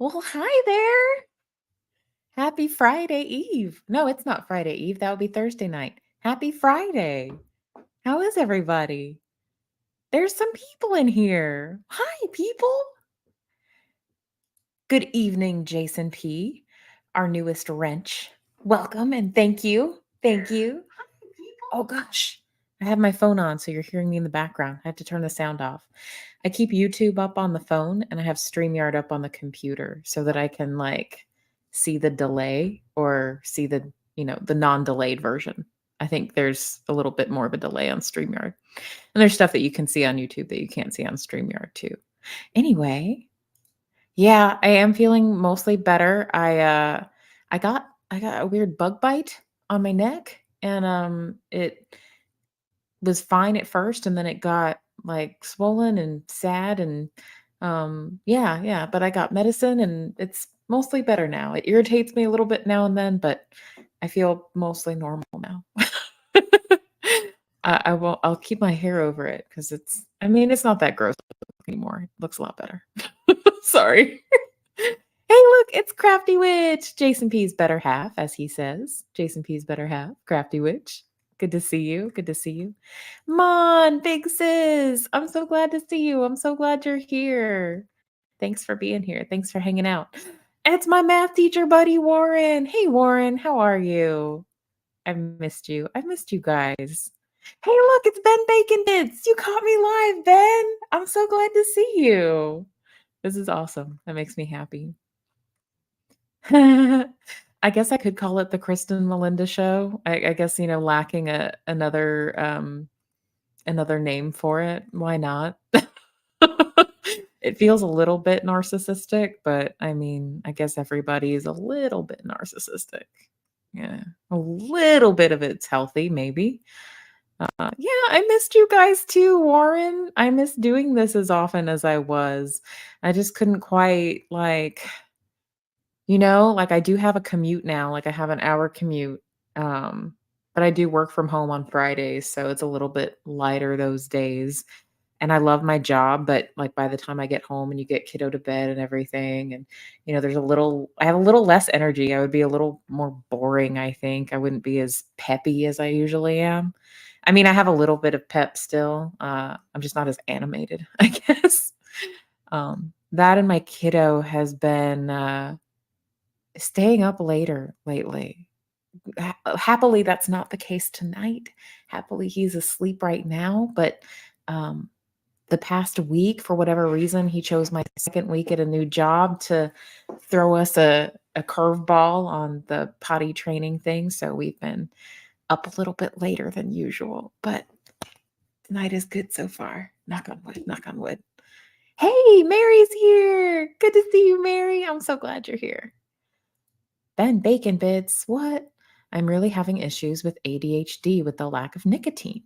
Well, hi there. Happy Friday Eve. No, it's not Friday Eve. That would be Thursday night. Happy Friday. How is everybody? There's some people in here. Hi, people. Good evening, Jason P., our newest wrench. Welcome and thank you. Thank you. Oh, gosh. I have my phone on, so you're hearing me in the background. I have to turn the sound off. I keep YouTube up on the phone and I have StreamYard up on the computer so that I can see the delay or see the non-delayed version. I think there's a little bit more of a delay on StreamYard. And there's stuff that you can see on YouTube that you can't see on StreamYard too. Anyway, yeah, I am feeling mostly better. I got a weird bug bite on my neck and it was fine at first and then it got swollen and sad and yeah, but I got medicine and it's mostly better now. It irritates me a little bit now and then, but I feel mostly normal now. I'll keep my hair over it because it's not that gross anymore. It looks a lot better. Sorry. Hey, look, it's Crafty Witch. Jason P's better half, as he says. Jason P's better half, Crafty Witch. Good to see you. Good to see you. Mon, big sis. I'm so glad to see you. I'm so glad you're here. Thanks for being here. Thanks for hanging out. It's my math teacher buddy, Warren. Hey, Warren, how are you? I've missed you. I've missed you guys. Hey, look, it's Ben Bacon Bits. You caught me live, Ben. I'm so glad to see you. This is awesome. That makes me happy. I guess I could call it the Kristen Melinda show. I guess, lacking another name for it. Why not? It feels a little bit narcissistic, but I mean, I guess everybody is a little bit narcissistic. Yeah, a little bit of it's healthy, maybe. Yeah, I missed you guys too, Warren. I miss doing this as often as I was. I just couldn't quite I do have a commute now, I have an hour commute, but I do work from home on Fridays, so it's a little bit lighter those days, and I love my job, but, by the time I get home and you get kiddo to bed and everything and, I have a little less energy, I would be a little more boring, I think, I wouldn't be as peppy as I usually am. I mean, I have a little bit of pep still, I'm just not as animated, I guess. That and my kiddo has been, staying up later lately. Happily, that's not the case tonight. Happily, he's asleep right now, but, um, the past week, for whatever reason, he chose my second week at a new job to throw us a curveball on the potty training thing, so we've been up a little bit later than usual, but tonight is good so far. Knock on wood, knock on wood. Hey, Mary's here. Good to see you, Mary. I'm so glad you're here. Ben Bacon Bits, what? I'm really having issues with ADHD with the lack of nicotine.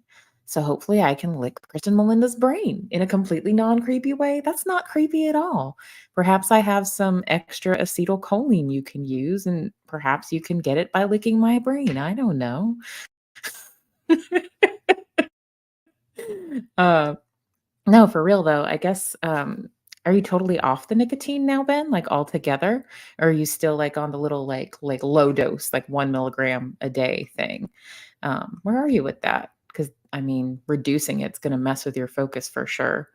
So hopefully I can lick Kristen Melinda's brain in a completely non-creepy way. That's not creepy at all. Perhaps I have some extra acetylcholine you can use, and perhaps you can get it by licking my brain. I don't know. uh, no, for real though. I guess are you totally off the nicotine now, Ben? Like altogether? Or are you still on the little low dose, 1 milligram a day thing? Where are you with that? Because I mean, reducing it's gonna mess with your focus for sure.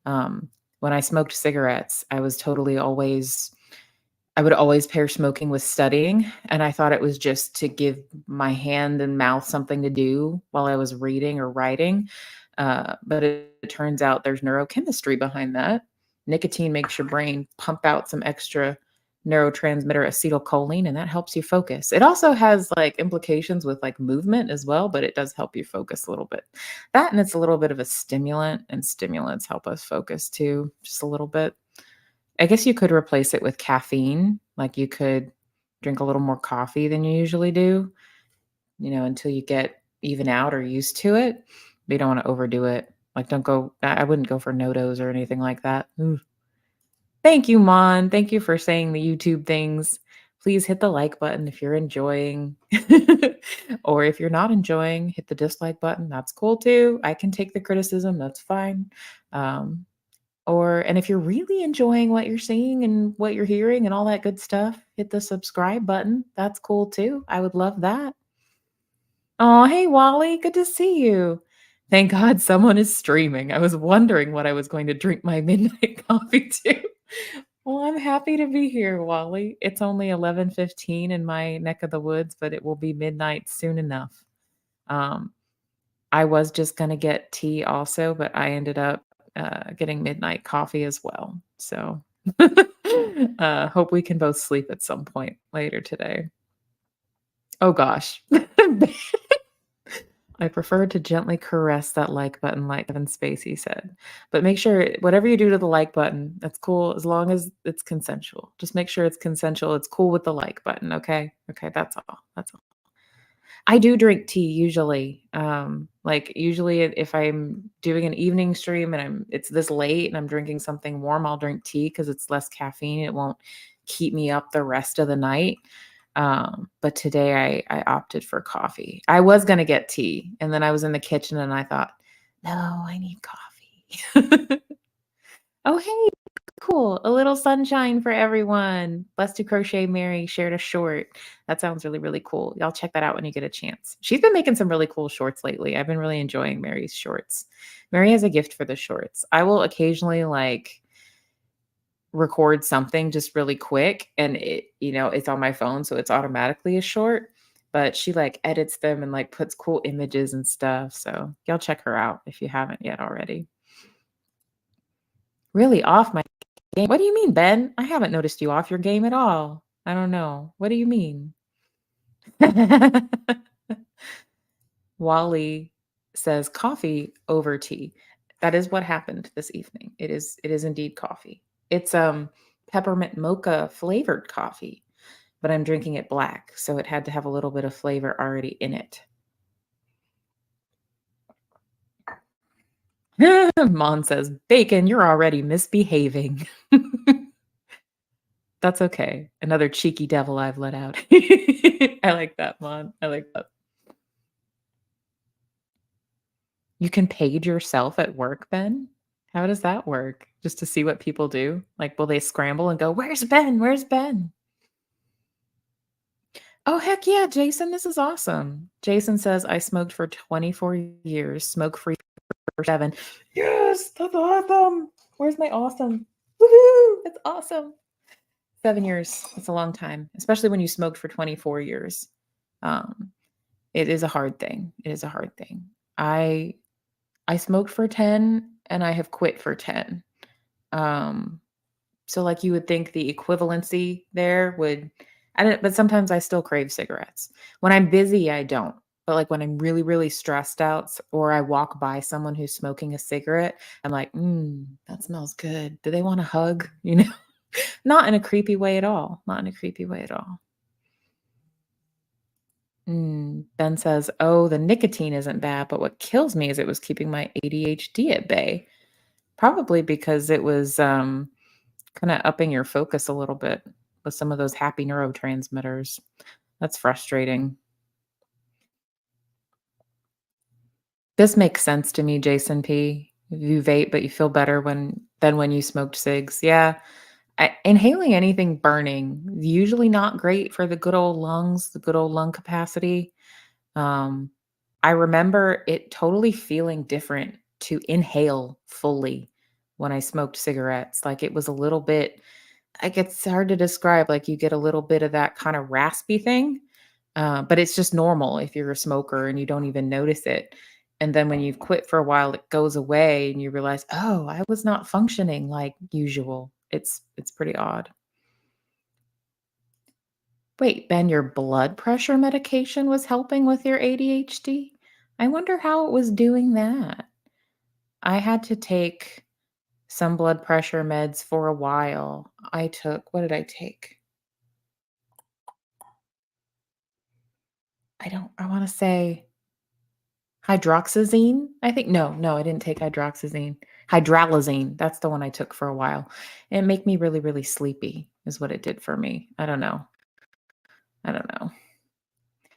When I smoked cigarettes, I would always pair smoking with studying, and I thought it was just to give my hand and mouth something to do while I was reading or writing. But it turns out there's neurochemistry behind that. Nicotine makes your brain pump out some extra neurotransmitter acetylcholine, and that helps you focus. It also has implications with movement as well, but it does help you focus a little bit. That and it's a little bit of a stimulant, and stimulants help us focus too, just a little bit. I guess you could replace it with caffeine. Like you could drink a little more coffee than you usually do, until you get even out or used to it. But you don't want to overdo it. Don't go, I wouldn't go for no dose or anything like that. Ooh. Thank you, Mon. Thank you for saying the YouTube things. Please hit the like button if you're enjoying. Or if you're not enjoying, hit the dislike button. That's cool too. I can take the criticism. That's fine. Um, And if you're really enjoying what you're seeing and what you're hearing and all that good stuff, hit the subscribe button. That's cool too. I would love that. Oh, hey, Wally. Good to see you. Thank God someone is streaming. I was wondering what I was going to drink my midnight coffee to. Well, I'm happy to be here, Wally. It's only 11:15 in my neck of the woods, but it will be midnight soon enough. Um, I was just gonna get tea also, but I ended up, getting midnight coffee as well. So, hope we can both sleep at some point later today. Oh gosh. I prefer to gently caress that like button like Kevin Spacey said. But make sure whatever you do to the like button, that's cool as long as it's consensual. Just make sure it's consensual. It's cool with the like button, okay? Okay, that's all. That's all. I do drink tea usually. Like usually if I'm doing an evening stream and it's this late and I'm drinking something warm, I'll drink tea because it's less caffeine. It won't keep me up the rest of the night. But today I opted for coffee. I was gonna get tea, and then I was in the kitchen and I thought, no, I need coffee. Oh, hey, cool. A little sunshine for everyone. Bless to Crochet Mary shared a short. That sounds really, really cool. Y'all check that out when you get a chance. She's been making some really cool shorts lately. I've been really enjoying Mary's shorts. Mary has a gift for the shorts. I will occasionally like record something just really quick and it's on my phone, so it's automatically a short, but she like edits them and like puts cool images and stuff. So y'all check her out if you haven't yet already. Really off my game. What do you mean, Ben? I haven't noticed you off your game at all. I don't know. What do you mean? Wally says coffee over tea. That is what happened this evening. It is indeed coffee. It's peppermint mocha flavored coffee, but I'm drinking it black, so it had to have a little bit of flavor already in it. Mon says, "Bacon, you're already misbehaving." That's okay. Another cheeky devil I've let out. I like that, Mon. I like that. You can page yourself at work, Ben? How does that work? Just to see what people do? Like, will they scramble and go, "Where's Ben? Where's Ben?" Oh, heck yeah, Jason, this is awesome. Jason says, "I smoked for 24 years, smoke-free for 7." Yes, that's awesome. Where's my awesome? Woohoo! That's awesome. 7 years, that's a long time, especially when you smoked for 24 years. Um, it is a hard thing. It is a hard thing. I I smoked for 10 and I have quit for 10. Um, so like you would think the equivalency there would I don't but sometimes I still crave cigarettes. When I'm busy, I don't. But like when I'm really, really stressed out or I walk by someone who's smoking a cigarette, I'm like, that smells good. Do they want a hug? Not in a creepy way at all. Not in a creepy way at all. Ben says, "Oh, the nicotine isn't bad, but what kills me is it was keeping my ADHD at bay." Probably because it was, kinda upping your focus a little bit with some of those happy neurotransmitters. That's frustrating. This makes sense to me, Jason P. You vape, but you feel better when you smoked cigs. Yeah. Inhaling anything burning, usually not great for the good old lungs, the good old lung capacity. Um, I remember it totally feeling different to inhale fully when I smoked cigarettes. Like, it was a little bit like, it's hard to describe, like, you get a little bit of that kinda raspy thing, but it's just normal if you're a smoker and you don't even notice it, and then when you've quit for a while, it goes away and you realize, "Oh, I was not functioning like usual." It's pretty odd. Wait, Ben, your blood pressure medication was helping with your ADHD? I wonder how it was doing that. I had to take some blood pressure meds for a while. What did I take? I wanna say hydroxyzine, I think no, I didn't take hydroxyzine. Hydralazine, that's the one I took for a while. It made me really, really sleepy is what it did for me. I don't know. I don't know.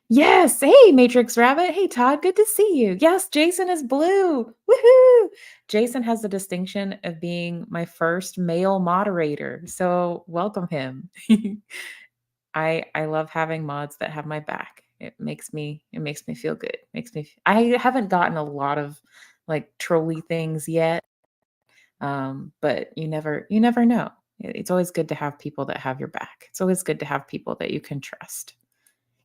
Yes. Hey, Matrix Rabbit. Hey, Todd. Good to see you. Yes, Jason is blue. Woohoo! Jason has the distinction of being my first male moderator. So welcome him. I love having mods that have my back. It makes me feel good. I haven't gotten a lot of like trolley things yet. But you never know. It's always good to have people that have your back. It's always good to have people that you can trust.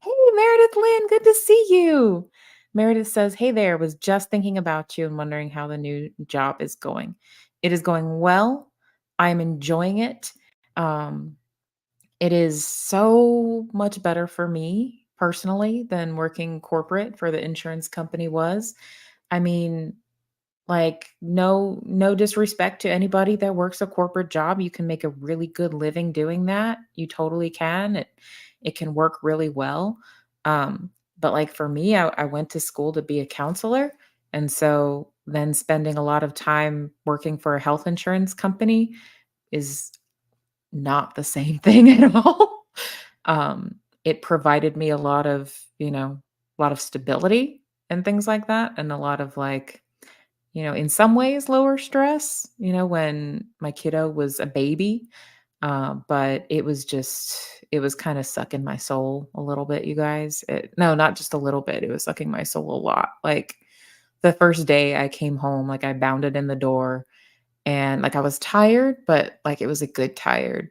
Hey, Meredith Lynn, good to see you. Meredith says, "Hey there, was just thinking about you and wondering how the new job is going. It is going well. I'm enjoying it. Um, it is so much better for me personally than working corporate for the insurance company was. I mean, like, no disrespect to anybody that works a corporate job, you can make a really good living doing that. You totally can. It can work really well. Um, but like for me, I went to school to be a counselor. And so then spending a lot of time working for a health insurance company is not the same thing at all. It provided me a lot of, a lot of stability and things like that, and a lot of like, in some ways lower stress, when my kiddo was a baby. But it was kind of sucking my soul a little bit, you guys. No, not just a little bit. It was sucking my soul a lot. Like the first day I came home, like I bounded in the door and like I was tired, but like it was a good tired.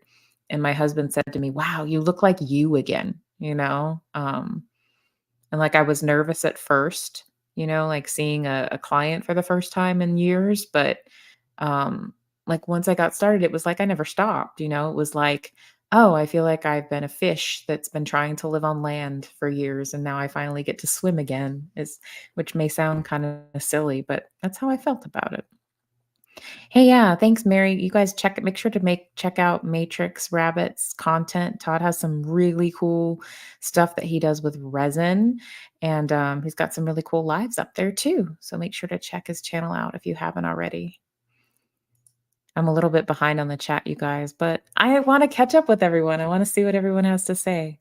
And my husband said to me, "Wow, you look like you again," and like I was nervous at first, like seeing a client for the first time in years, but um like once I got started, it was like I never stopped, It was like, "Oh, I feel like I've been a fish that's been trying to live on land for years and now I finally get to swim again." Is Which may sound kind of silly, but that's how I felt about it. Hey, yeah, thanks, Mary. You guys make sure to check out Matrix Rabbit's content. Todd has some really cool stuff that he does with resin, and he's got some really cool lives up there too. So make sure to check his channel out if you haven't already. I'm a little bit behind on the chat, you guys, but I want to catch up with everyone. I want to see what everyone has to say.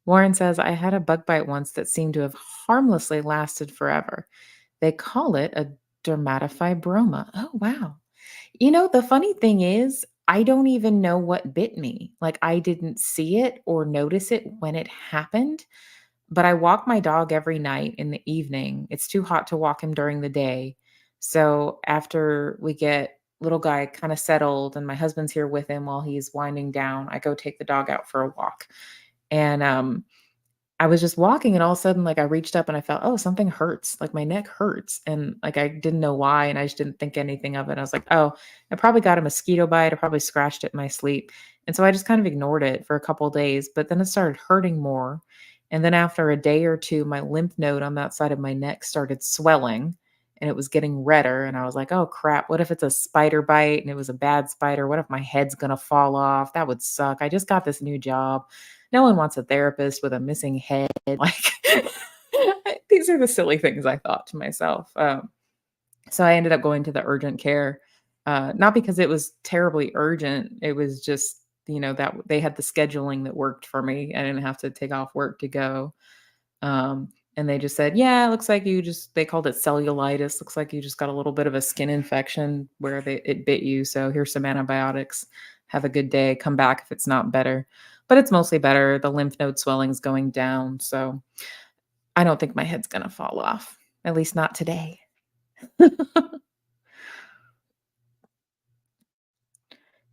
Warren says, "I had a bug bite once that seemed to have harmlessly lasted forever. They call it a dermatofibroma." Oh, wow. The funny thing is, I don't even know what bit me. Like, I didn't see it or notice it when it happened, but I walk my dog every night in the evening. It's too hot to walk him during the day. So, after we get little guy kind of settled and my husband's here with him while he's winding down, I go take the dog out for a walk. And I was just walking and all of a sudden, like, I reached up and I felt, "Oh, something hurts." Like, my neck hurts, and, like, I didn't know why, and I just didn't think anything of it. I was like, "Oh, I probably got a mosquito bite. I probably scratched it in my sleep." And so I just kind of ignored it for a couple days, but then it started hurting more. And then after a day or 2, my lymph node on that side of my neck started swelling, and it was getting redder, and I was like, "Oh, crap. What if it's a spider bite and it was a bad spider? What if my head's gonna fall off? That would suck. I just got this new job. No one wants a therapist with a missing head." Like, these are the silly things I thought to myself. So I ended up going to the urgent care, not because it was terribly urgent. It was just, that they had the scheduling that worked for me. I didn't have to take off work to go. And they just said, "Yeah, it looks like they called it cellulitis. Looks like you just got a little bit of a skin infection where it bit you. So here's some antibiotics. Have a good day. Come back if it's not better." But it's mostly better. The lymph node swelling's going down. So I don't think my head's going to fall off, at least not today.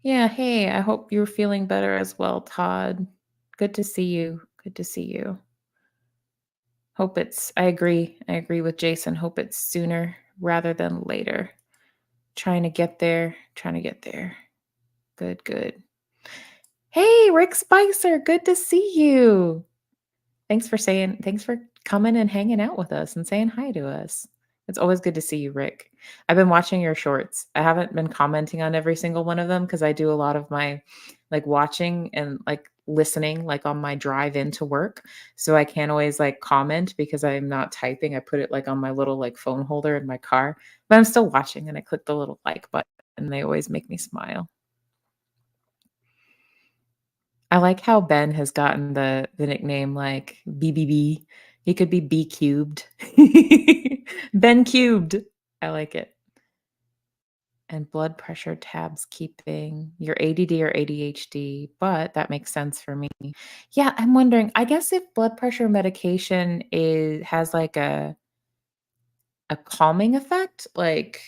Yeah. Hey, I hope you're feeling better as well, Todd. Good to see you. Good to see you. I agree. I agree with Jason. Hope it's sooner rather than later. Trying to get there, trying to get there. Good, good. Hey, Rick Spicer, good to see you. Thanks for coming and hanging out with us and saying hi to us. It's always good to see you, Rick. I've been watching your shorts. I haven't been commenting on every single one of them because I do a lot of my like watching and like listening like on my drive into work. So I can't always like comment because I'm not typing. I put it like on my little like phone holder in my car, but I'm still watching and I click the little like button and they always make me smile. I like how Ben has gotten the nickname like BBB. He could be B cubed. Ben cubed. I like it. And blood pressure tabs keeping your ADD or ADHD, but that makes sense for me. Yeah, I'm wondering, I guess if blood pressure medication has like a calming effect, like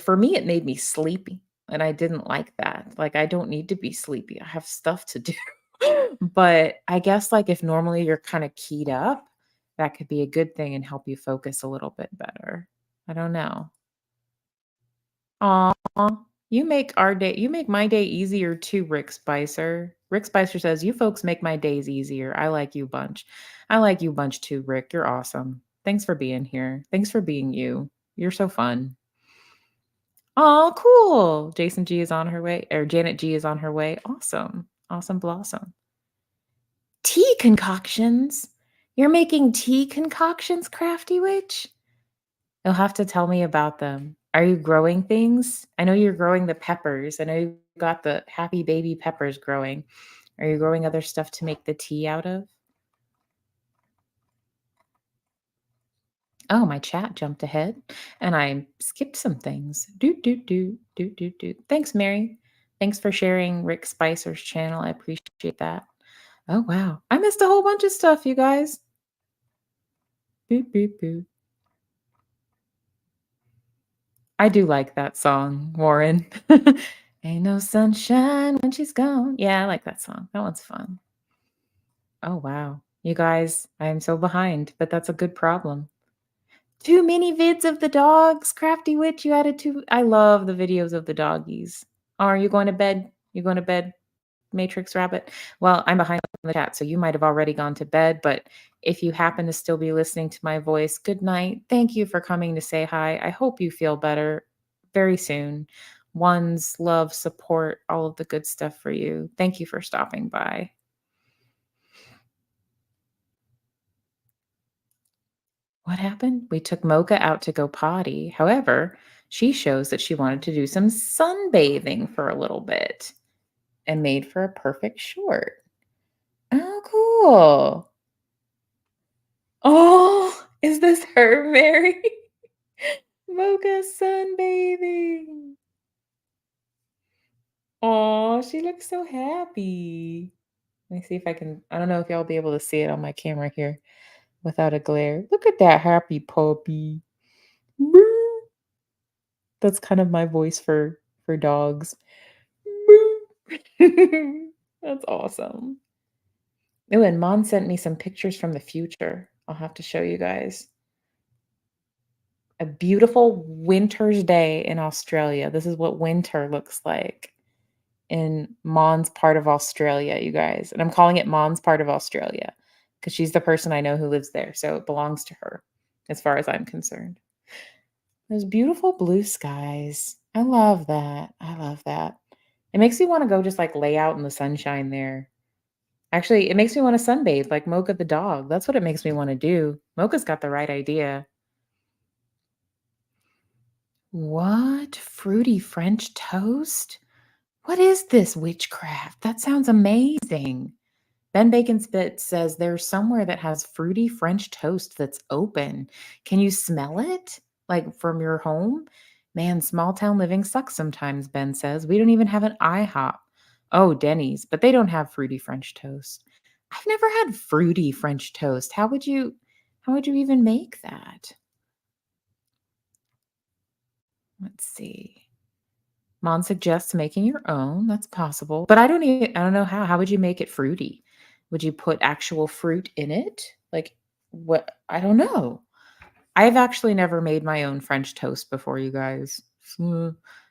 for me it made me sleepy and I didn't like that. Like I don't need to be sleepy. I have stuff to do. But I guess like if normally you're kind of keyed up, that could be a good thing and help you focus a little bit better. I don't know. Aw, you make my day easier too, Rick Spicer. Rick Spicer says, "You folks make my days easier. I like you bunch." I like you bunch too, Rick. You're awesome. Thanks for being here. Thanks for being you. You're so fun. Oh, cool. Jason G is on her way, or Janet G is on her way. Awesome. Awesome blossom. Tea concoctions. You're making tea concoctions, Crafty Witch? You'll have to tell me about them. Are you growing things? I know you're growing the peppers. I know you got the happy baby peppers growing. Are you growing other stuff to make the tea out of? Oh, my chat jumped ahead and I skipped some things. Do, do, do, do, do, do. Thanks, Mary. Thanks for sharing Rick Spicer's channel. I appreciate that. Oh, wow. I missed a whole bunch of stuff, you guys. Boop, boop, boop. I do like that song, Warren. Ain't no sunshine when she's gone. Yeah, I like that song. That one's fun. Oh, wow. You guys, I am so behind, but that's a good problem. Too many vids of the dogs. Crafty Witch, you added two. I love the videos of the doggies. Oh, are you going to bed? You going to bed, Matrix Rabbit? Well, I'm behind on the chat, so you might have already gone to bed, but if you happen to still be listening to my voice, good night. Thank you for coming to say hi. I hope you feel better very soon. Ones, love, support, all of the good stuff for you. Thank you for stopping by. What happened? We took Mocha out to go potty. However, she shows that she wanted to do some sunbathing for a little bit and made for a perfect short. Oh, cool. Oh, is this her, Mary? Mocha sunbathing. Oh, she looks so happy. Let me see if I can. I don't know if y'all will be able to see it on my camera here without a glare. Look at that happy puppy. Moo. That's kind of my voice for dogs. Moo. That's awesome. Oh, and Mon sent me some pictures from the future. I'll have to show you guys. A beautiful winter's day in Australia. This is what winter looks like in Mon's part of Australia, you guys. And I'm calling it Mon's part of Australia because she's the person I know who lives there. So it belongs to her as far as I'm concerned. Those beautiful blue skies. I love that. I love that. It makes me want to go just like lay out in the sunshine there. Actually, it makes me want to sunbathe like Mocha the dog. That's what it makes me want to do. Mocha's got the right idea. What? Fruity French toast? What is this witchcraft? That sounds amazing. Ben Bacon Spit says there's somewhere that has fruity French toast that's open. Can you smell it? Like from your home? Man, small town living sucks sometimes, Ben says. We don't even have an IHOP. Oh, Denny's, but they don't have fruity French toast. I've never had fruity French toast. How would you even make that? Let's see. Mon suggests making your own. That's possible. But I don't know how. How would you make it fruity? Would you put actual fruit in it? Like what? I don't know. I've actually never made my own French toast before, you guys.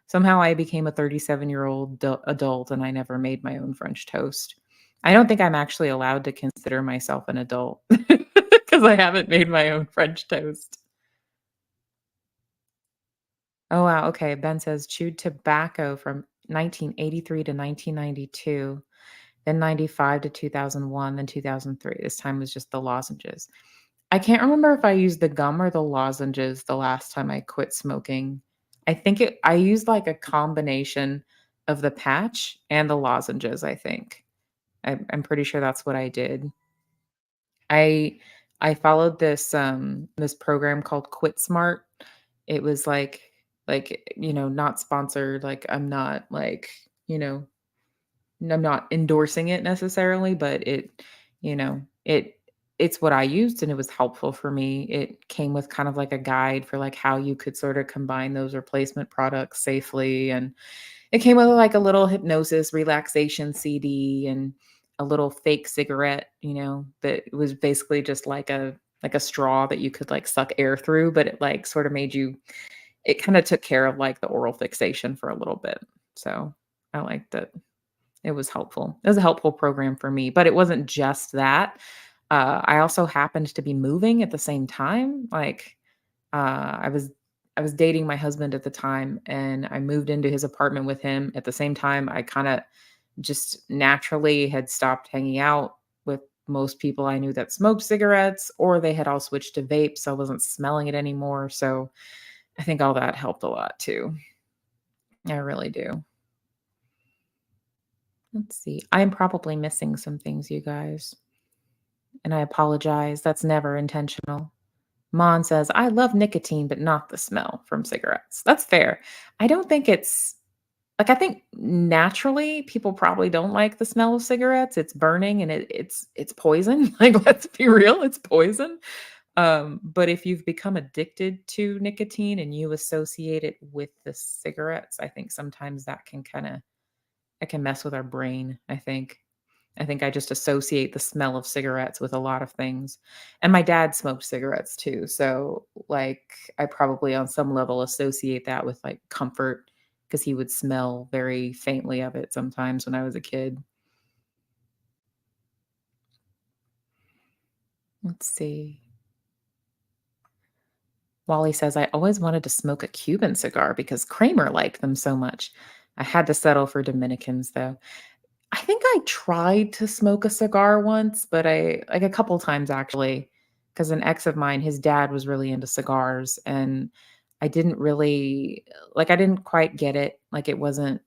Somehow I became a 37-year-old adult and I never made my own French toast. I don't think I'm actually allowed to consider myself an adult because I haven't made my own French toast. Oh, wow. Okay. Ben says chewed tobacco from 1983 to 1992, then 95 to 2001, then 2003. This time was just the lozenges. I can't remember if I used the gum or the lozenges the last time I quit smoking. I used like a combination of the patch and the lozenges, I think. I'm pretty sure that's what I did. I I followed this program called Quit Smart. It was not sponsored, like, I'm not, like, you know I'm not endorsing it necessarily, but it's what I used and it was helpful for me. It came with kind of like a guide for, like, how you could sort of combine those replacement products safely, and it came with, like, a little hypnosis relaxation CD and a little fake cigarette, that was basically just like a straw that you could, like, suck air through, but it, like, sort of made you it kinda took care of, like, the oral fixation for a little bit. So, I liked it. It was helpful. It was a helpful program for me, but it wasn't just that. I also happened to be moving at the same time. Like, I was dating my husband at the time, and I moved into his apartment with him. At the same time, I kinda just naturally had stopped hanging out with most people I knew that smoked cigarettes, or they had all switched to vape, so I wasn't smelling it anymore. So, I think all that helped a lot too. I really do. Let's see. I'm probably missing some things, you guys, and I apologize. That's never intentional. Mon says, I love nicotine, but not the smell from cigarettes. That's fair. I don't think it's like, I think naturally people probably don't like the smell of cigarettes. It's burning and it's poison. Like, let's be real, it's poison. But if you've become addicted to nicotine and you associate it with the cigarettes, I think sometimes that can kind of it can mess with our brain, I think. I think I just associate the smell of cigarettes with a lot of things. And my dad smoked cigarettes too. So, like, I probably on some level associate that with like comfort because he would smell very faintly of it sometimes when I was a kid. Let's see. Wally says, I always wanted to smoke a Cuban cigar because Kramer liked them so much. I had to settle for Dominicans though. I think I tried to smoke a cigar once, but I like a couple times actually, because an ex of mine, his dad was really into cigars, and I didn't really I didn't quite get it. Like it wasn't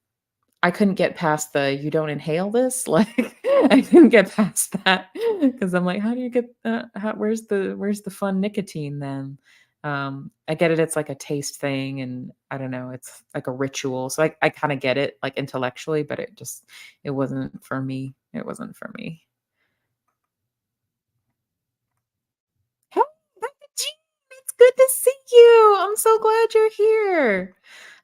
I couldn't get past the "You don't inhale this?" Like, I couldn't get past that because 'cause I'm like, "How do you get how where's the fun nicotine then?" I get it, it's like a taste thing, and I don't know, it's like a ritual, so I kinda get it, like, intellectually, but it wasn't for me. It wasn't for me. Hey, Dr. Jean, it's good to see you. I'm so glad you're here.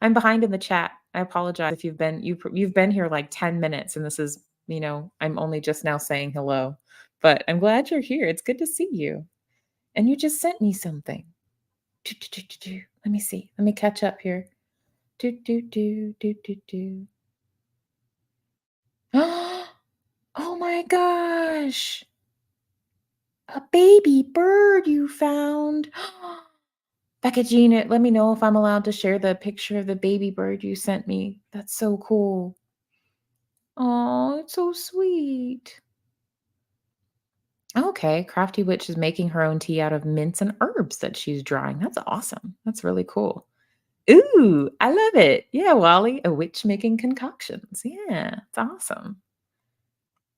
I'm behind in the chat. I apologize if you've been here like 10 minutes and this is, I'm only just now saying hello. But I'm glad you're here. It's good to see you. And you just sent me something. Do, do, do, do, do. Let me see. Let me catch up here. Do, do, do, do, do, do. Oh my gosh. A baby bird you found. Becca Jean, let me know if I'm allowed to share the picture of the baby bird you sent me. That's so cool. Oh, it's so sweet. Okay, Crafty Witch is making her own tea out of mints and herbs that she's drying. That's awesome. That's really cool. Ooh, I love it. Yeah, Wally, a witch making concoctions. Yeah, it's awesome.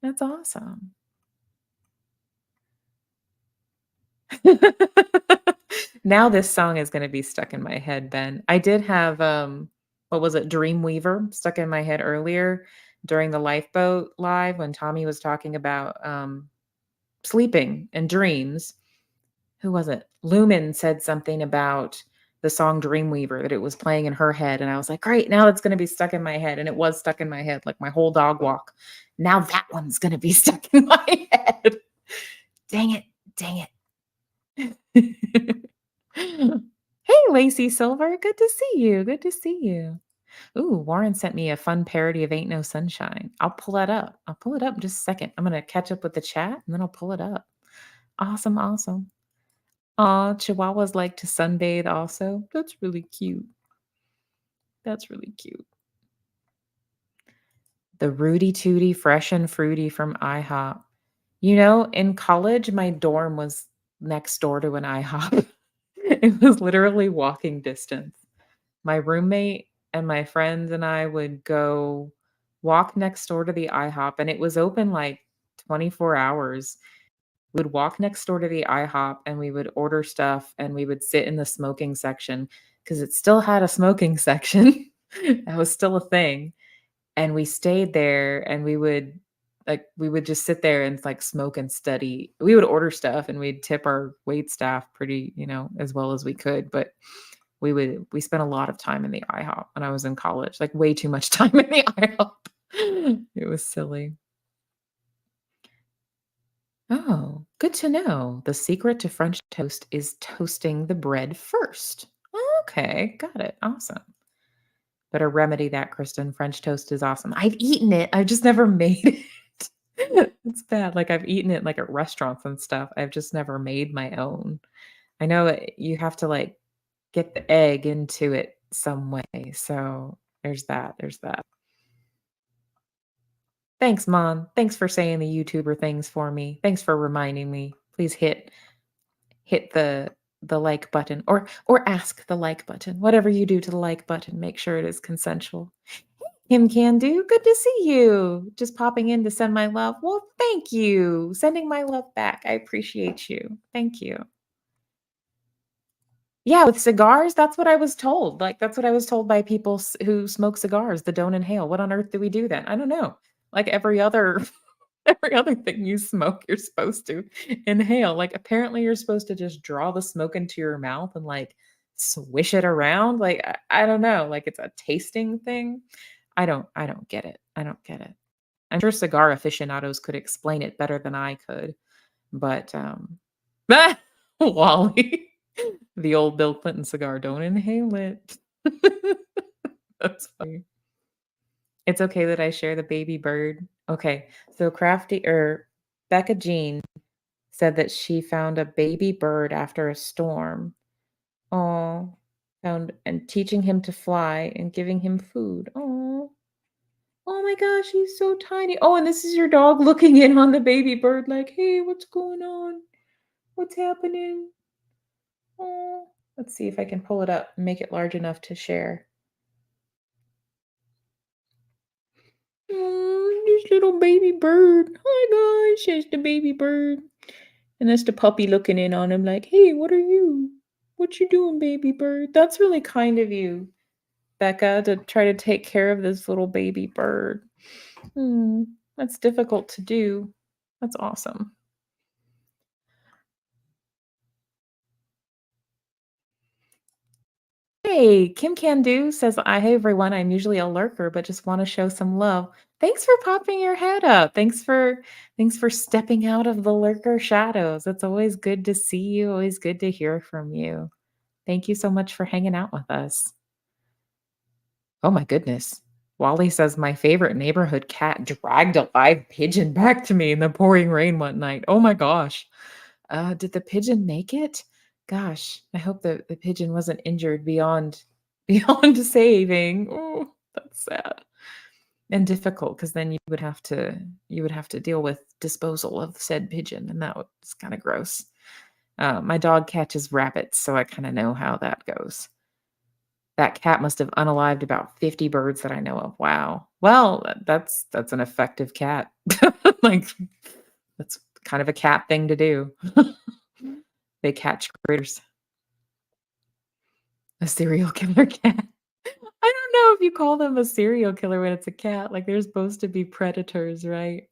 That's awesome. Now this song is gonna be stuck in my head, Ben. I did have, what was it, Dreamweaver stuck in my head earlier during the Lifeboat Live when Tommy was talking about, sleeping and dreams. Who was it? Lumen said something about the song Dreamweaver, that it was playing in her head, and I was like, "Great, now it's gonna be stuck in my head," and it was stuck in my head, like my whole dog walk. Now that one's gonna be stuck in my head. Dang it, dang it. Hey, Lacey Silver, good to see you, good to see you. Ooh, Warren sent me a fun parody of Ain't No Sunshine. I'll pull that up. I'll pull it up in just a second. I'm gonna catch up with the chat, and then I'll pull it up. Awesome, awesome. Aw, Chihuahuas like to sunbathe also. That's really cute. That's really cute. The Rudy Tooty Fresh and Fruity from IHOP. In college, my dorm was next door to an IHOP. It was literally walking distance. My roommate and my friends and I would go walk next door to the IHOP, and it was open, like, 24 hours. We would walk next door to the IHOP and we would order stuff and we would sit in the smoking section because it still had a smoking section. That was still a thing. And we stayed there and we would just sit there and like smoke and study. We would order stuff and we'd tip our wait staff pretty, as well as we could. But we spent a lot of time in the IHOP when I was in college, like way too much time in the IHOP. It was silly. Oh, good to know. The secret to French toast is toasting the bread first. Okay, got it. Awesome. Better remedy that, Kristen. French toast is awesome. I've eaten it. I've just never made it. It's bad. Like I've eaten it like at restaurants and stuff. I've just never made my own. I know you have to like get the egg into it some way. So there's that. There's that. Thanks, Mom. Thanks for saying the YouTuber things for me. Thanks for reminding me. Please hit the like button or ask the like button. Whatever you do to the like button, make sure it is consensual. Him can do. Good to see you. Just popping in to send my love. Well, thank you. Sending my love back. I appreciate you. Thank you. Yeah, with cigars, that's what I was told. Like, that's what I was told by people who smoke cigars, the don't inhale. What on earth do we do then? I don't know. Like every other every other thing you smoke, you're supposed to inhale. Like apparently you're supposed to just draw the smoke into your mouth and like swish it around. Like I don't know, like it's a tasting thing. I don't get it. I don't get it. I'm sure cigar aficionados could explain it better than I could. But Wally. The old Bill Clinton cigar, don't inhale it. That's funny. It's okay that I share the baby bird. Okay, so Crafty or Becca Jean said that she found a baby bird after a storm. Oh, found and teaching him to fly and giving him food. Oh, oh my gosh, he's so tiny. Oh, and this is your dog looking in on the baby bird, like, hey, what's going on? What's happening? Oh, let's see if I can pull it up and make it large enough to share. Oh, this little baby bird. Hi guys, says the baby bird. And that's the puppy looking in on him like, hey, what are you? What you doing, baby bird? That's really kind of you, Becca, to try to take care of this little baby bird. That's difficult to do. That's awesome. Hey, Kim Can Do says, I hey everyone, I'm usually a lurker, but just want to show some love. Thanks for popping your head up. Thanks for stepping out of the lurker shadows. It's always good to see you, always good to hear from you. Thank you so much for hanging out with us. Oh my goodness. Wally says my favorite neighborhood cat dragged a live pigeon back to me in the pouring rain one night. Oh my gosh. Did the pigeon make it? Gosh, I hope the pigeon wasn't injured beyond beyond saving. Oh, that's sad and difficult because then you would have to deal with disposal of said pigeon, and that was kind of gross. My dog catches rabbits, so I kind of know how that goes. That cat must have unalived about 50 birds that I know of. Wow. Well, that's an effective cat. Like that's kind of a cat thing to do. They catch critters. A serial killer cat. I don't know if you call them a serial killer when it's a cat. Like they're supposed to be predators, right?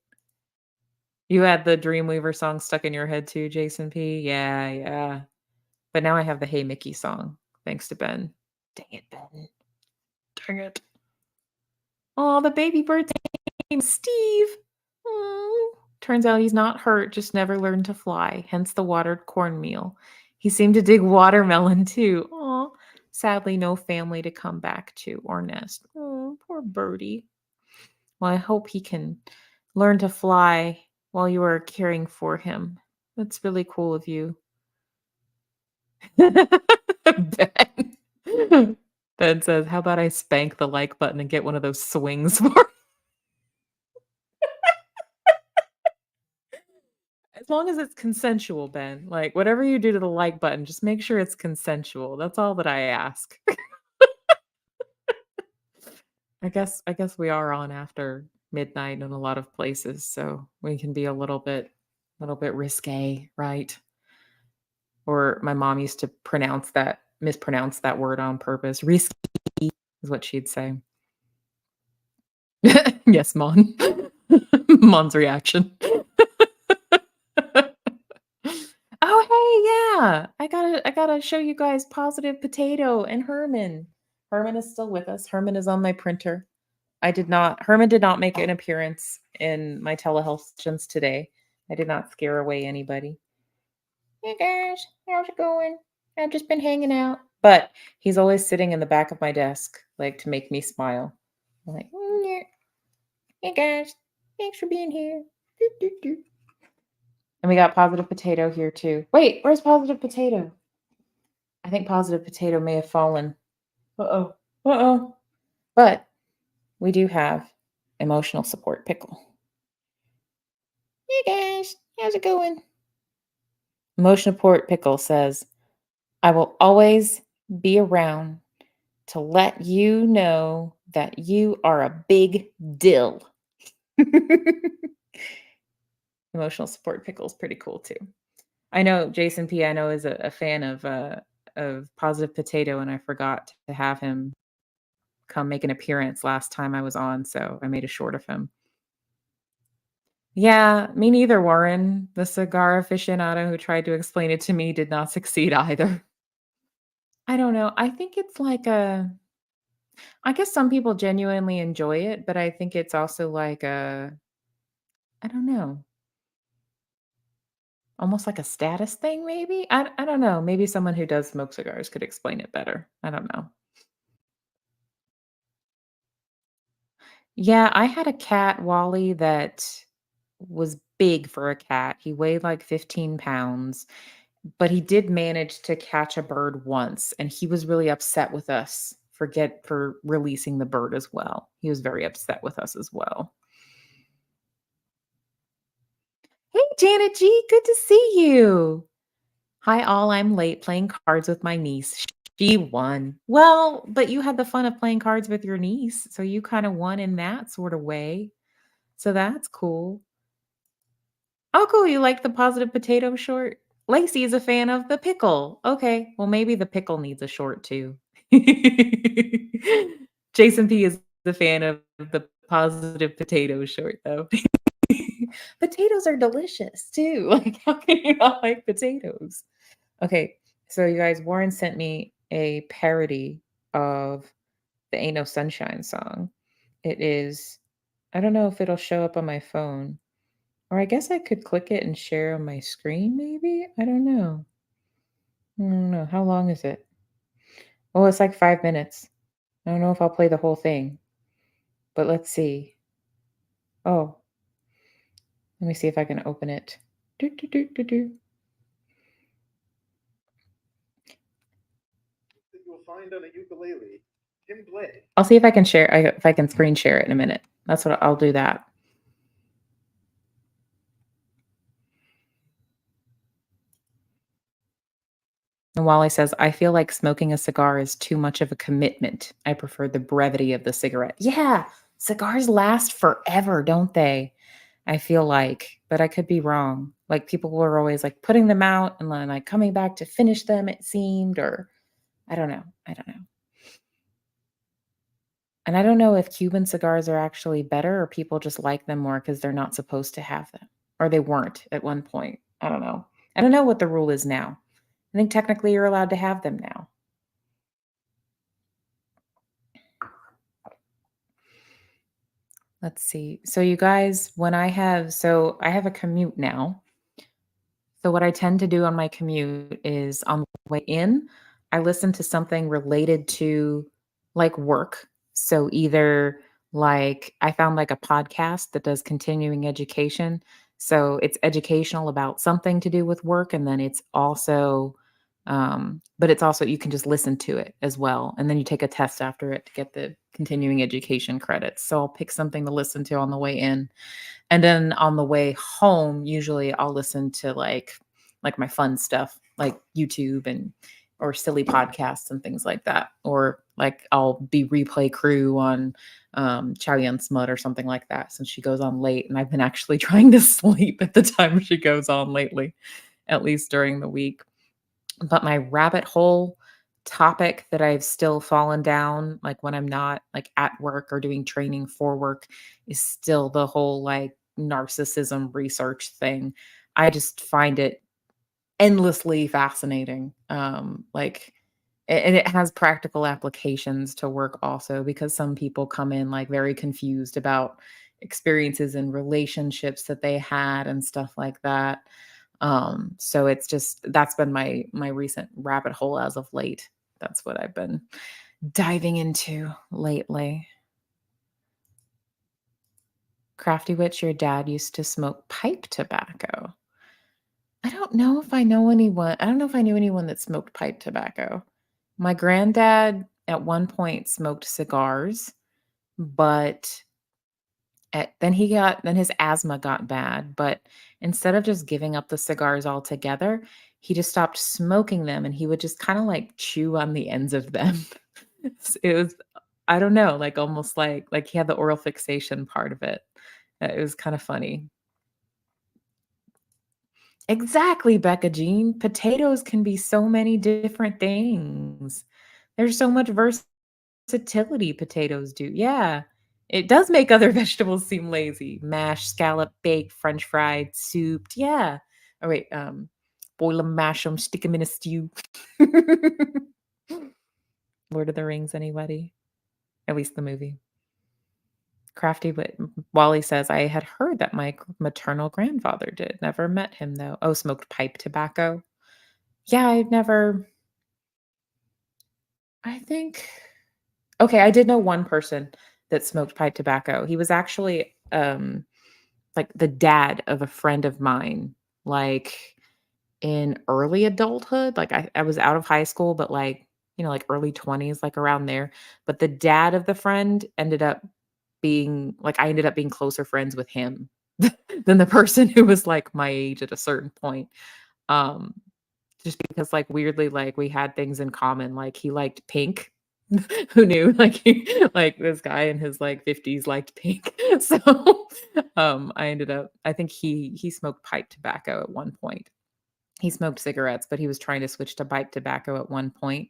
You had the Dreamweaver song stuck in your head too, Jason P. Yeah, yeah. But now I have the Hey Mickey song, thanks to Ben. Dang it, Ben. Dang it. Oh, the baby bird's name is Steve. Oh. Turns out he's not hurt, just never learned to fly, hence the watered cornmeal. He seemed to dig watermelon too. Oh, sadly, no family to come back to or nest. Oh, poor birdie. Well, I hope he can learn to fly while you are caring for him. That's really cool of you. Ben. Ben says, how about I spank the like button and get one of those swings for as long as it's consensual, Ben. Like whatever you do to the like button, just make sure it's consensual. That's all that I ask. I guess we are on after midnight in a lot of places, so we can be a little bit little bit risque, right? Or my mom used to mispronounce that word on purpose. Risky is what she'd say. Yes, Mon. Mon's reaction. Oh, hey, yeah. I gotta show you guys Positive Potato and Herman. Herman is still with us. Herman is on my printer. Herman did not make an appearance in my telehealth sessions today. I did not scare away anybody. Hey guys, how's it going? I've just been hanging out. But he's always sitting in the back of my desk, like to make me smile. I'm like, yeah. Hey guys, thanks for being here. Doo, doo, doo. And we got Positive Potato here too. Wait, where's Positive Potato? I think Positive Potato may have fallen. Uh-oh. Uh-oh. But we do have Emotional Support Pickle. Hey guys, how's it going? Emotional Support Pickle says, I will always be around to let you know that you are a big dill. Emotional Support Pickle is pretty cool too. I know Jason P. I know is a fan of Positive Potato, and I forgot to have him come make an appearance last time I was on, so I made a short of him. Yeah, me neither, Warren. The cigar aficionado who tried to explain it to me did not succeed either. I don't know. I think it's like I guess some people genuinely enjoy it, but I think it's also like I don't know, almost like a status thing maybe? I don't know. Maybe someone who does smoke cigars could explain it better. I don't know. Yeah, I had a cat, Wally, that was big for a cat. He weighed like 15 pounds, but he did manage to catch a bird once, and he was really upset with us for releasing the bird as well. He was very upset with us as well. Hey, Janet G, good to see you. Hi, all. I'm late playing cards with my niece. She won. Well, but you had the fun of playing cards with your niece, so you kind of won in that sort of way. So that's cool. Oh, cool. You like the Positive Potato short? Lacey is a fan of the pickle. Okay. Well, maybe the pickle needs a short too. Jason P is the fan of the Positive Potato short, though. Potatoes are delicious too. Like, how can you not like potatoes? Okay. So, you guys, Warren sent me a parody of the Ain't No Sunshine song. It is, I don't know if it'll show up on my phone. Or I guess I could click it and share on my screen, maybe? I don't know. I don't know. How long is it? Oh, it's like 5 minutes. I don't know if I'll play the whole thing, but let's see. Oh, let me see if I can open it. Do, do, do, do, do. That you'll find on a ukulele. Tim Blay. I'll see if I can if I can screen share it in a minute. That's what I'll do that. And Wally says, I feel like smoking a cigar is too much of a commitment. I prefer the brevity of the cigarette. Yeah, cigars last forever, don't they? I feel like, but I could be wrong. Like people were always like putting them out and then like coming back to finish them, it seemed, or I don't know. I don't know. And I don't know if Cuban cigars are actually better or people just like them more because they're not supposed to have them or they weren't at one point. I don't know. I don't know what the rule is now. I think technically you're allowed to have them now. Let's see. So you guys, I have a commute now. So what I tend to do on my commute is on the way in, I listen to something related to like work. So either like I found like a podcast that does continuing education. So it's educational about something to do with work and then it's also but it's also you can just listen to it as well and then you take a test after it to get the continuing education credits. So I'll pick something to listen to on the way in and then on the way home, usually I'll listen to like my fun stuff, like YouTube and or silly podcasts and things like that, or Like, I'll be replay crew on, Chow Yun Smut or something like that since she goes on late, and I've been actually trying to sleep at the time she goes on lately, at least during the week. But my rabbit hole topic that I've still fallen down, like, when I'm not, like, at work or doing training for work is still the whole, like, narcissism research thing. I just find it endlessly fascinating. And it has practical applications to work also because some people come in like very confused about experiences and relationships that they had and stuff like that. So it's just that's been my recent rabbit hole as of late. That's what I've been diving into lately. Crafty Witch, your dad used to smoke pipe tobacco. I don't know if I know anyone. I don't know if I knew anyone that smoked pipe tobacco. My granddad at one point smoked cigars, but then his asthma got bad, but instead of just giving up the cigars altogether, he just stopped smoking them and he would just kind of like chew on the ends of them. It was I don't know, like almost like he had the oral fixation part of it. It was kind of funny. Exactly, Becca Jean. Potatoes can be so many different things. There's so much versatility potatoes do. Yeah. It does make other vegetables seem lazy. Mashed, scallop, baked, french fried, souped. Yeah. Oh wait, boil them, mash them, stick them in a stew. Lord of the Rings, anybody? At least the movie. Crafty but Wally says, I had heard that my maternal grandfather did. Never met him though. Oh, smoked pipe tobacco. Yeah, I've never I think okay, I did know one person that smoked pipe tobacco. He was actually, like, the dad of a friend of mine, like, in early adulthood. Like, I was out of high school, but, like, like, early 20s, like, around there. But the dad of the friend ended up being like, I ended up being closer friends with him than the person who was, like, my age at a certain point. Um just because, like, weirdly, like, we had things in common, like, he liked pink. Who knew? Like, like, this guy in his, like, 50s liked pink. So, I think he smoked pipe tobacco at one point. He smoked cigarettes, but he was trying to switch to pipe tobacco at one point,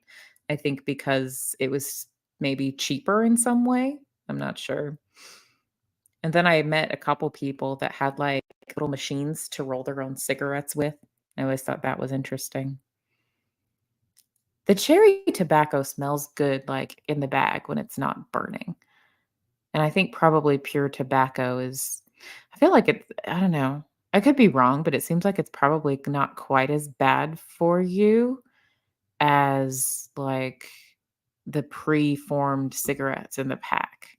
I think because it was maybe cheaper in some way. I'm not sure. And then I met a couple people that had, like, little machines to roll their own cigarettes with. I always thought that was interesting. The cherry tobacco smells good, like, in the bag when it's not burning, and I think probably pure tobacco is I feel like I don't know. I could be wrong, but it seems like it's probably not quite as bad for you as, like, the pre-formed cigarettes in the pack.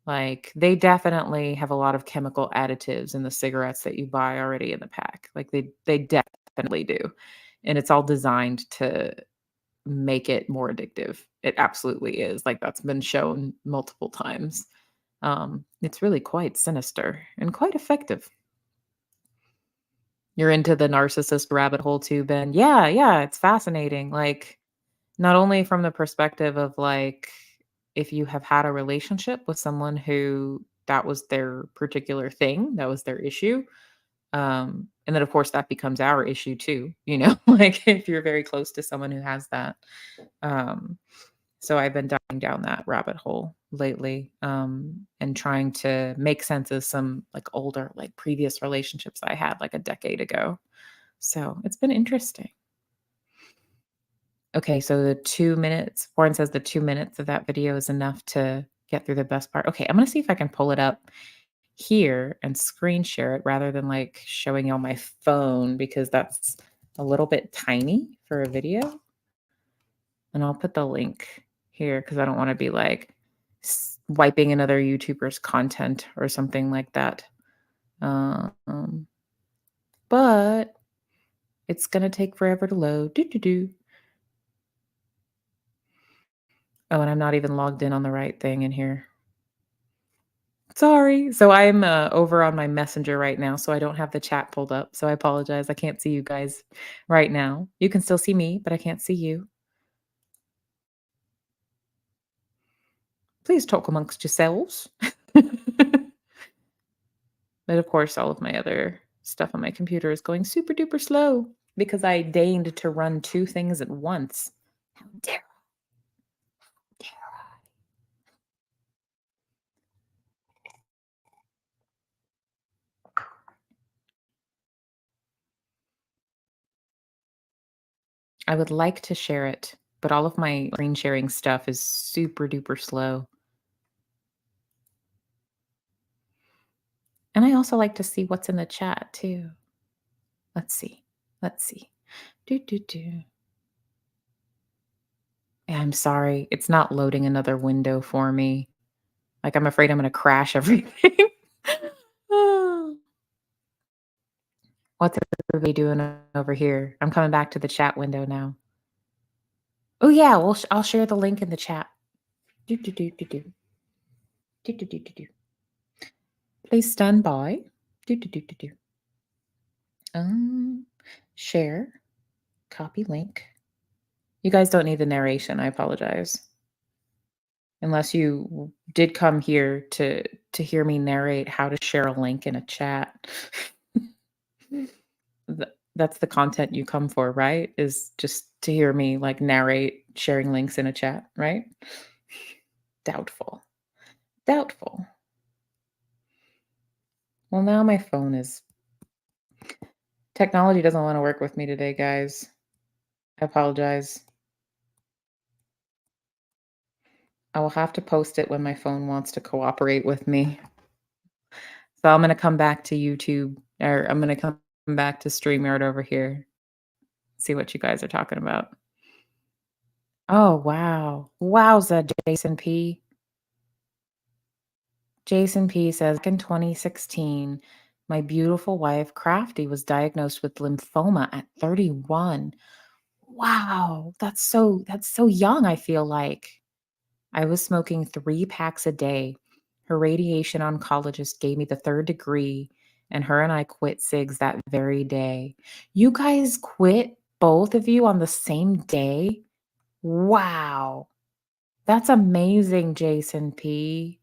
Like, they definitely have a lot of chemical additives in the cigarettes that you buy already in the pack. Like, they definitely do, and it's all designed to make it more addictive. It absolutely is, like, that's been shown multiple times. It's really quite sinister and quite effective. You're into the narcissist rabbit hole too, Ben? Yeah, yeah, it's fascinating, like, not only from the perspective of, like, if you have had a relationship with someone who that was their particular thing, that was their issue, and then, of course, that becomes our issue too, like, if you're very close to someone who has that. Um So I've been diving down that rabbit hole lately, and trying to make sense of some like older, like previous relationships I had like a decade ago. So it's been interesting. Okay, so the 2 minutes, Warren says the 2 minutes of that video is enough to get through the best part. Okay, I'm gonna see if I can pull it up here and screen share it rather than like showing you on my phone because that's a little bit tiny for a video. And I'll put the link here because I don't want to be like wiping another YouTuber's content or something like that. Um, but it's gonna take forever to load. Do do do. Oh, and I'm not even logged in on the right thing in here. Sorry. So I'm over on my messenger right now, so I don't have the chat pulled up. So I apologize. I can't see you guys right now. You can still see me, but I can't see you. Please talk amongst yourselves. But of course, all of my other stuff on my computer is going super duper slow because I deigned to run two things at once. How dare I would like to share it, but all of my screen sharing stuff is super duper slow. And I also like to see what's in the chat too. Let's see. Let's see. Do do do. Yeah, I'm sorry. It's not loading another window for me. Like I'm afraid I'm gonna crash everything. Oh. What's everybody doing over here? I'm coming back to the chat window now. Oh yeah, well I'll share the link in the chat. Do do do do do. Do do do do do. Please stand by. Do do do do do. Um, share, copy link. You guys don't need the narration. I apologize. Unless you did come here to hear me narrate how to share a link in a chat. That's the content you come for, right? Is just to hear me like narrate sharing links in a chat, right? Doubtful. Doubtful. Well, now my phone is technology doesn't want to work with me today, guys. I apologize. I will have to post it when my phone wants to cooperate with me. So I'm going to come back to YouTube, or I'm going to come back to StreamYard over here. See what you guys are talking about. Oh, wow. Wowza, Jason P. Jason P says, "Back in 2016, my beautiful wife, Crafty, was diagnosed with lymphoma at 31. Wow, that's so young, I feel like. I was smoking 3 packs a day. Her radiation oncologist gave me the 3rd degree, and her and I quit cigs that very day." You guys quit, both of you, on the same day? Wow. That's amazing, Jason P.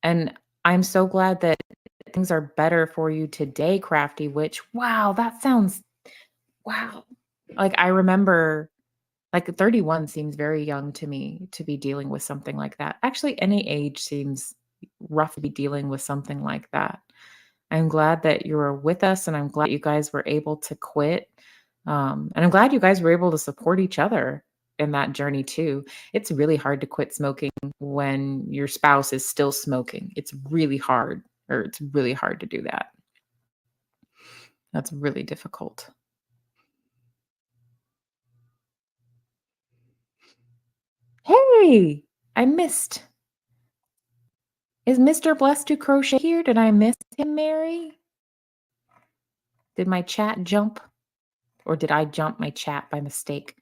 And I'm so glad that things are better for you today, Crafty Witch. Wow, that sounds wow. Like, I remember like, 31 seems very young to me to be dealing with something like that. Actually, any age seems rough to be dealing with something like that. I'm glad that you were with us, and I'm glad you guys were able to quit. And I'm glad you guys were able to support each other in that journey too. It's really hard to quit smoking when your spouse is still smoking. It's really hard, or it's really hard to do that. That's really difficult. Hey, I missed. Is Mr. Blessed to Crochet here? Did I miss him, Mary? Did my chat jump? Or did I jump my chat by mistake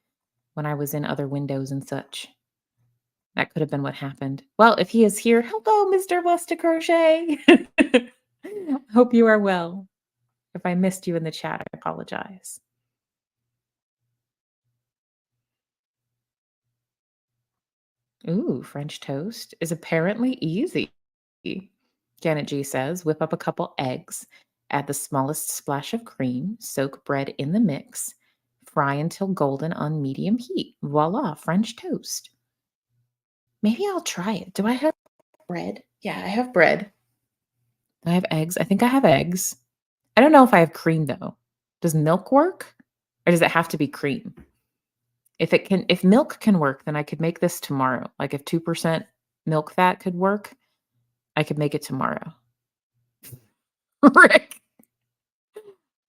when I was in other windows and such? That could have been what happened. Well, if he is here, hello, Mr. Blessed to Crochet. Hope you are well. If I missed you in the chat, I apologize. Ooh, French toast is apparently easy. Janet G says, whip up a couple eggs, add the smallest splash of cream, soak bread in the mix, fry until golden on medium heat. Voila, French toast. Maybe I'll try it. Do I have bread? Yeah, I have bread. I have eggs. I think I have eggs. I don't know if I have cream though. Does milk work? Or does it have to be cream? If milk can work, then I could make this tomorrow. Like if 2% milk fat could work, I could make it tomorrow. Rick.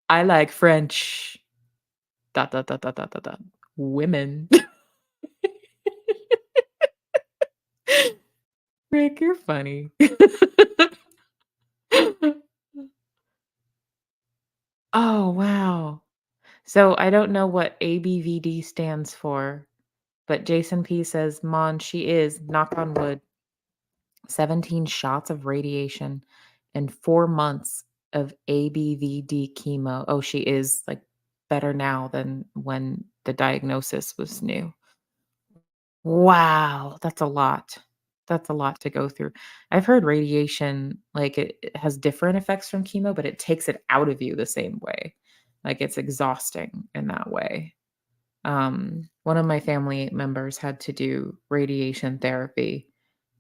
I like French. Dot dot dot dot dot dot dot. Women. Rick, you're funny. Oh, wow. So I don't know what ABVD stands for, but Jason P says, Mon, she is, knock on wood, 17 shots of radiation and 4 months of ABVD chemo. Oh, she is like better now than when the diagnosis was new. Wow, that's a lot. That's a lot to go through. I've heard radiation, like, it has different effects from chemo, but it takes it out of you the same way. Like, it's exhausting in that way. One of my family members had to do radiation therapy,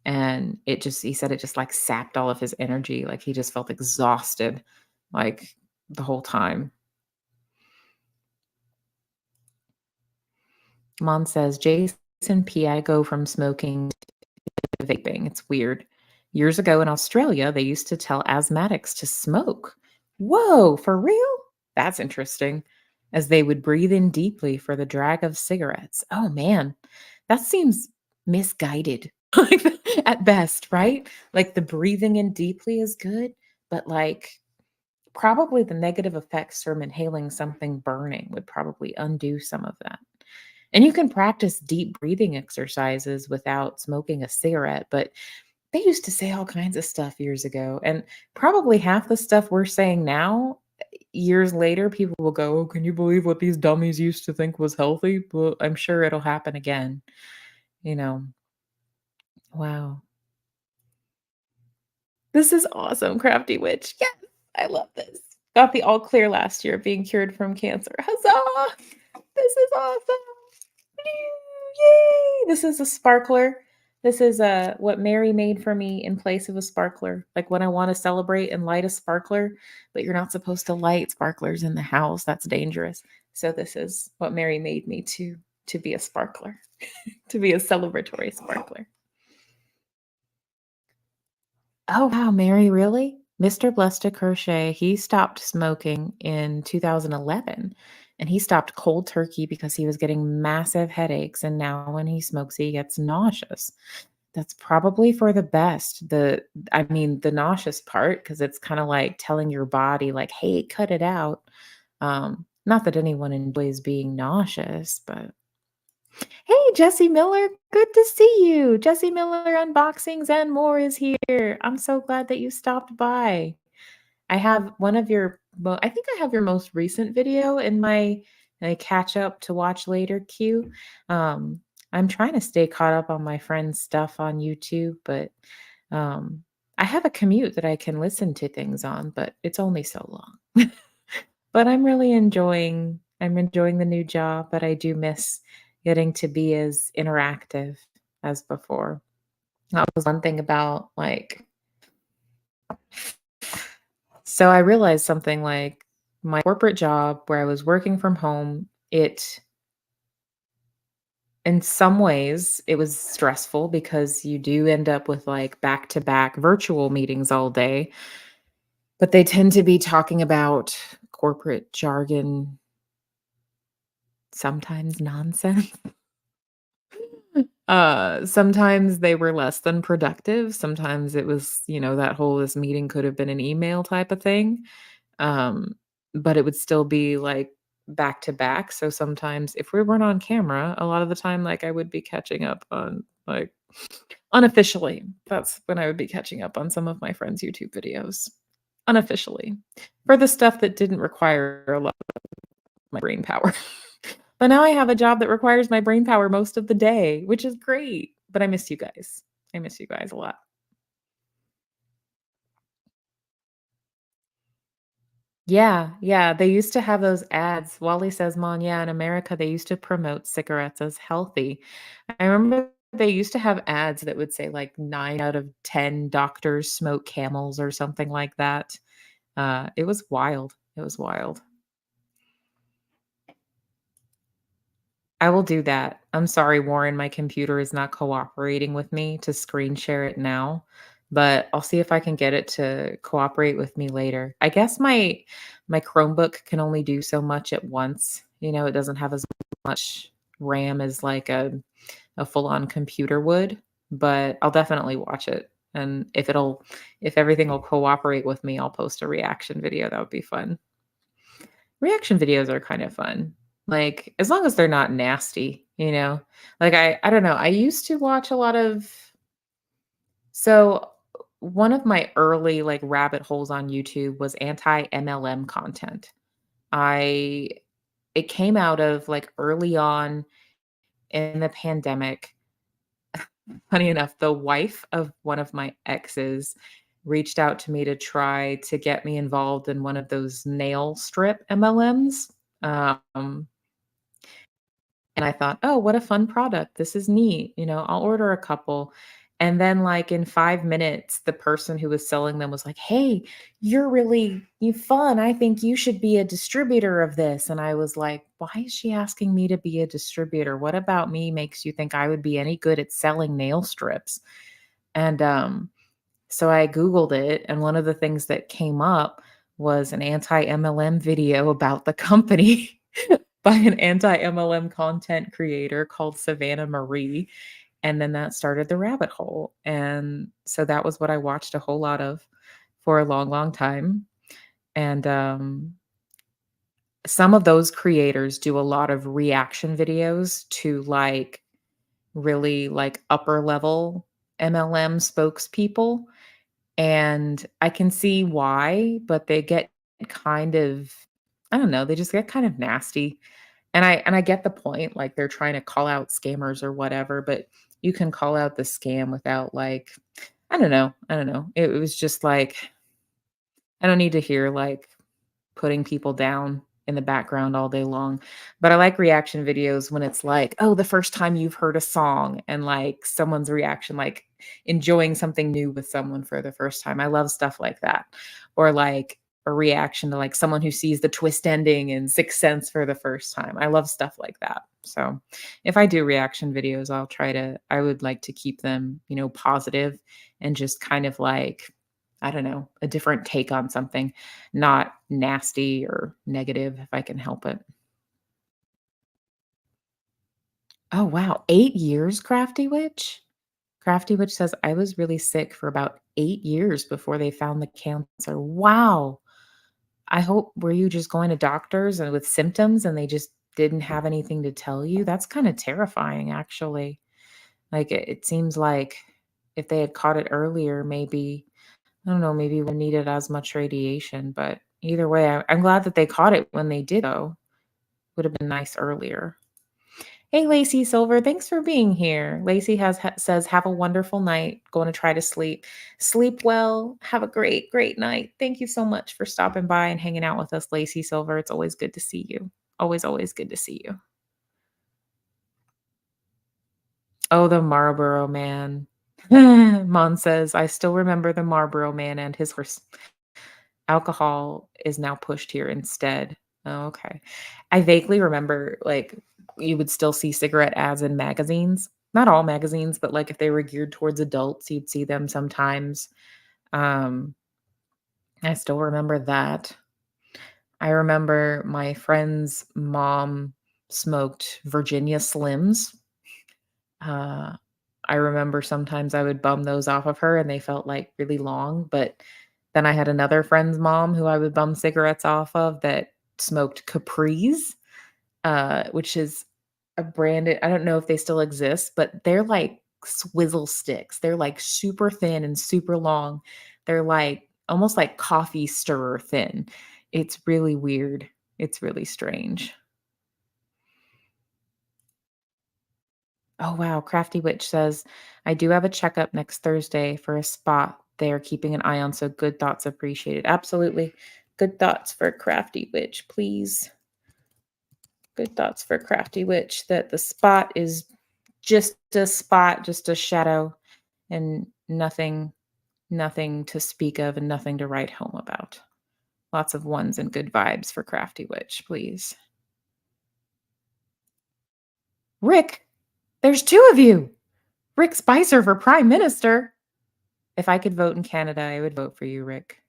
and he said it just, like, sapped all of his energy, like, he just felt exhausted, like, the whole time. Mom says, "Jason P, I go from smoking to vaping. It's weird. Years ago in Australia, they used to tell asthmatics to smoke. Whoa, for real? That's interesting. As they would breathe in deeply for the drag of cigarettes. Oh man, that seems misguided like, at best, right? Like the breathing in deeply is good, but like probably the negative effects from inhaling something burning would probably undo some of that. And you can practice deep breathing exercises without smoking a cigarette, but they used to say all kinds of stuff years ago. And probably half the stuff we're saying now, years later, people will go, "Oh, can you believe what these dummies used to think was healthy?" Well, I'm sure it'll happen again. You know, wow. This is awesome, Crafty Witch. Yes, I love this. Got the all clear last year being cured from cancer. Huzzah! This is awesome. Yay! This is a sparkler. This is what Mary made for me in place of a sparkler. Like when I want to celebrate and light a sparkler, but you're not supposed to light sparklers in the house. That's dangerous. So this is what Mary made me to be a sparkler, to be a celebratory sparkler. Oh, wow, Mary, really? Mr. Blessed Crochet, he stopped smoking in 2011 and he stopped cold turkey because he was getting massive headaches. And now when he smokes, he gets nauseous. That's probably for the best. I mean, the nauseous part, because it's kind of like telling your body, like, hey, cut it out. Not that anyone enjoys being nauseous, but hey, Jesse Miller, good to see you. Jesse Miller Unboxings and More is here. I'm so glad that you stopped by. I have one of your, I think I have your most recent video in my catch up to watch later queue. Um, I'm trying to stay caught up on my friend's stuff on YouTube, but um, I have a commute that I can listen to things on, but it's only so long. But I'm enjoying the new job, but I do miss getting to be as interactive as before. That was one thing about, like, so I realized something, like, my corporate job where I was working from home, it in some ways, it was stressful because you do end up with, like, back-to-back virtual meetings all day, but they tend to be talking about corporate jargon, sometimes nonsense. Sometimes they were less than productive. Sometimes it was, that whole this meeting could have been an email type of thing. Um, but it would still be like back to back. So sometimes if we weren't on camera, a lot of the time, like I would be catching up on like unofficially. That's when I would be catching up on some of my friends' YouTube videos. Unofficially. For the stuff that didn't require a lot my brain power. But now I have a job that requires my brain power most of the day, which is great. But I miss you guys. I miss you guys a lot. Yeah, yeah, they used to have those ads. Wally says, "Mon, yeah, in America, they used to promote cigarettes as healthy." I remember they used to have ads that would say like 9 out of 10 doctors smoke Camels or something like that. It was wild. It was wild. I will do that. I'm sorry, Warren, my computer is not cooperating with me to screen share it now, but I'll see if I can get it to cooperate with me later. I guess my Chromebook can only do so much at once. It doesn't have as much RAM as like a full-on computer would, but I'll definitely watch it. And if everything will cooperate with me, I'll post a reaction video. That would be fun. Reaction videos are kind of fun. Like, as long as they're not nasty, you know? Like, I don't know, I used to watch a lot of so one of my early, like, rabbit holes on YouTube was anti-MLM content. I It came out of, like, early on in the pandemic. Funny enough, the wife of one of my exes reached out to me to try to get me involved in one of those nail strip MLMs. Um, and I thought, "Oh, what a fun product. This is neat. I'll order a couple." And then, like, in 5 minutes, the person who was selling them was like, "Hey, you're really you fun. I think you should be a distributor of this." And I was like, "Why is she asking me to be a distributor? What about me makes you think I would be any good at selling nail strips?" And, so I Googled it, and one of the things that came up was an anti-MLM video about the company by an anti-MLM content creator called Savannah Marie, and then that started the rabbit hole, and so that was what I watched a whole lot of for a long, long time, and, some of those creators do a lot of reaction videos to, like, really, like, upper level MLM spokespeople, and I can see why, but they get kind of I don't know, they just get kind of nasty. And I get the point, like, they're trying to call out scammers or whatever, but you can call out the scam without, like I don't know. It was just like, I don't need to hear, like, putting people down in the background all day long. But I like reaction videos when it's like, oh, the first time you've heard a song and like someone's reaction, like enjoying something new with someone for the first time. I love stuff like that. Or like a reaction to like someone who sees the twist ending in Sixth Sense for the first time. I love stuff like that. So if I do reaction videos, I would like to keep them, positive and just kind of like, I don't know, a different take on something, not nasty or negative if I can help it. Oh, wow, 8 years, Crafty Witch? Crafty Witch says, "I was really sick for about 8 years before they found the cancer." Wow. I hope were you just going to doctors and with symptoms and they just didn't have anything to tell you? That's kinda terrifying, actually. Like, it seems like if they had caught it earlier, maybe I don't know, maybe we needed as much radiation, but either way, I'm glad that they caught it when they did, though. Would have been nice earlier. Hey, Lacey Silver, thanks for being here. Lacey says, "Have a wonderful night. Going to try to sleep. Sleep well. Have a great, great night." Thank you so much for stopping by and hanging out with us, Lacey Silver. It's always good to see you. Always, always good to see you. Oh, the Marlboro Man. Mon says, "I still remember the Marlboro Man and his horse. Alcohol is now pushed here instead." Oh, okay. I vaguely remember, like, you would still see cigarette ads in magazines. Not all magazines, but, like, if they were geared towards adults, you'd see them sometimes. Um, I still remember that. I remember my friend's mom smoked Virginia Slims. Uh, I remember sometimes I would bum those off of her and they felt, like, really long, but then I had another friend's mom who I would bum cigarettes off of that smoked Capris, which is a branded I don't know if they still exist, but they're like swizzle sticks. They're, like, super thin and super long. They're, like, almost like coffee stirrer thin. It's really weird. It's really strange. Oh, wow. Crafty Witch says, "I do have a checkup next Thursday for a spot they are keeping an eye on, so good thoughts appreciated." Absolutely. Good thoughts for Crafty Witch, please. Good thoughts for Crafty Witch that the spot is just a spot, just a shadow, and nothing to speak of and nothing to write home about. Lots of ones and good vibes for Crafty Witch, please. Rick, there's 2 of you. Rick Spicer for prime minister. If I could vote in Canada, I would vote for you, Rick,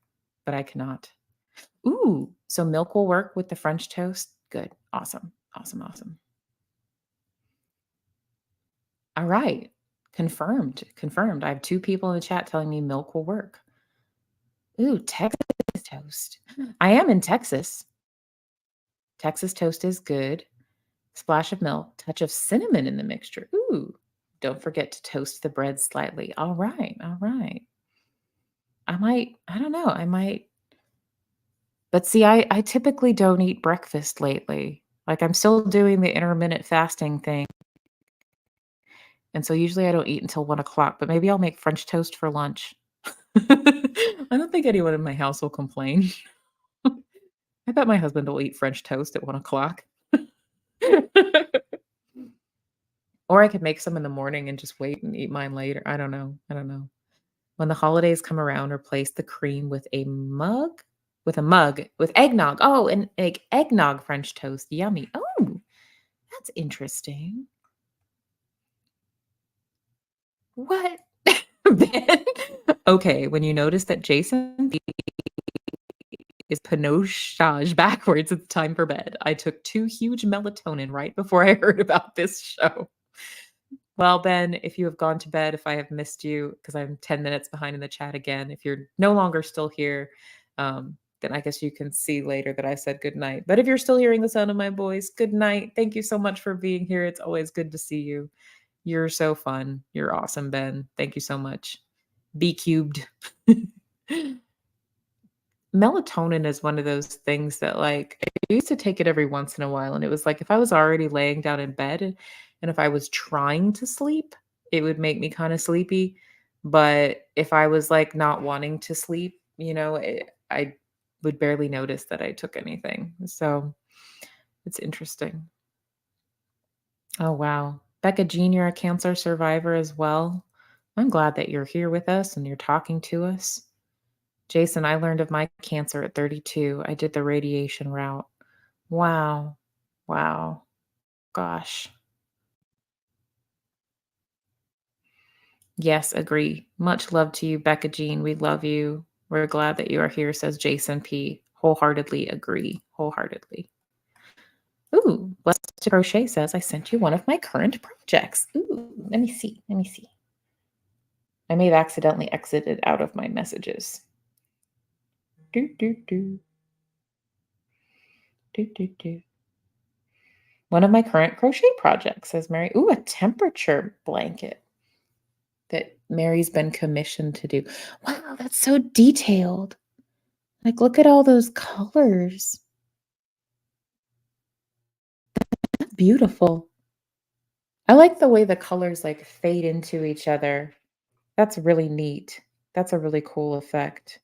but I cannot. Ooh, so milk will work with the French toast? Good. Awesome. Awesome, awesome. All right. Confirmed. Confirmed. I have 2 people in the chat telling me milk will work. Ooh, Texas toast. I am in Texas. Texas toast is good. Splash of milk, touch of cinnamon in the mixture. Ooh. Don't forget to toast the bread slightly. All right. All right. I don't know. I might But see, I typically don't eat breakfast lately. Like, I'm still doing the intermittent fasting thing, And so usually I don't eat until 1 o'clock, but maybe I'll make French toast for lunch. I don't think anyone in my house will complain. I bet my husband will eat French toast at 1 o'clock. Or I could make some in the morning and just wait and eat mine later. I don't know. I don't know. When the holidays come around, replace the cream with a mug with eggnog. Oh, and eggnog French toast. Yummy. Oh, that's interesting. What? Ben? Okay, when you notice that Jason is panochage backwards, it's time for bed. I took 2 huge melatonin right before I heard about this show. Well, Ben, if you have gone to bed, if I have missed you, because I'm 10 minutes behind in the chat again, if you're no longer still here, then I guess you can see later that I said good night. But if you're still hearing the sound of my voice, good night. Thank you so much for being here. It's always good to see you. You're so fun. You're awesome, Ben. Thank you so much. B cubed. Melatonin is one of those things that, like, I used to take it every once in a while, and it was like if I was already laying down in bed and if I was trying to sleep, it would make me kinda sleepy, but if I was, like, not wanting to sleep, I would barely notice that I took anything, so it's interesting. Oh, wow. Becca Jean, you're a cancer survivor as well? I'm glad that you're here with us and you're talking to us. Jason, I learned of my cancer at 32. I did the radiation route. Wow. Wow. Gosh. Yes, agree. Much love to you, Becca Jean. We love you. We're glad that you are here, says Jason P. Wholeheartedly agree. Wholeheartedly. Ooh, Blessed to Crochet says, I sent you one of my current projects. Ooh, let me see. Let me see. I may have accidentally exited out of my messages. Do, do, do. Do, do, do. One of my current crochet projects, says Mary. Ooh, a temperature blanket that Mary's been commissioned to do. Wow, that's so detailed. Like, look at all those colors. That's beautiful. I like the way the colors like fade into each other. That's really neat. That's a really cool effect.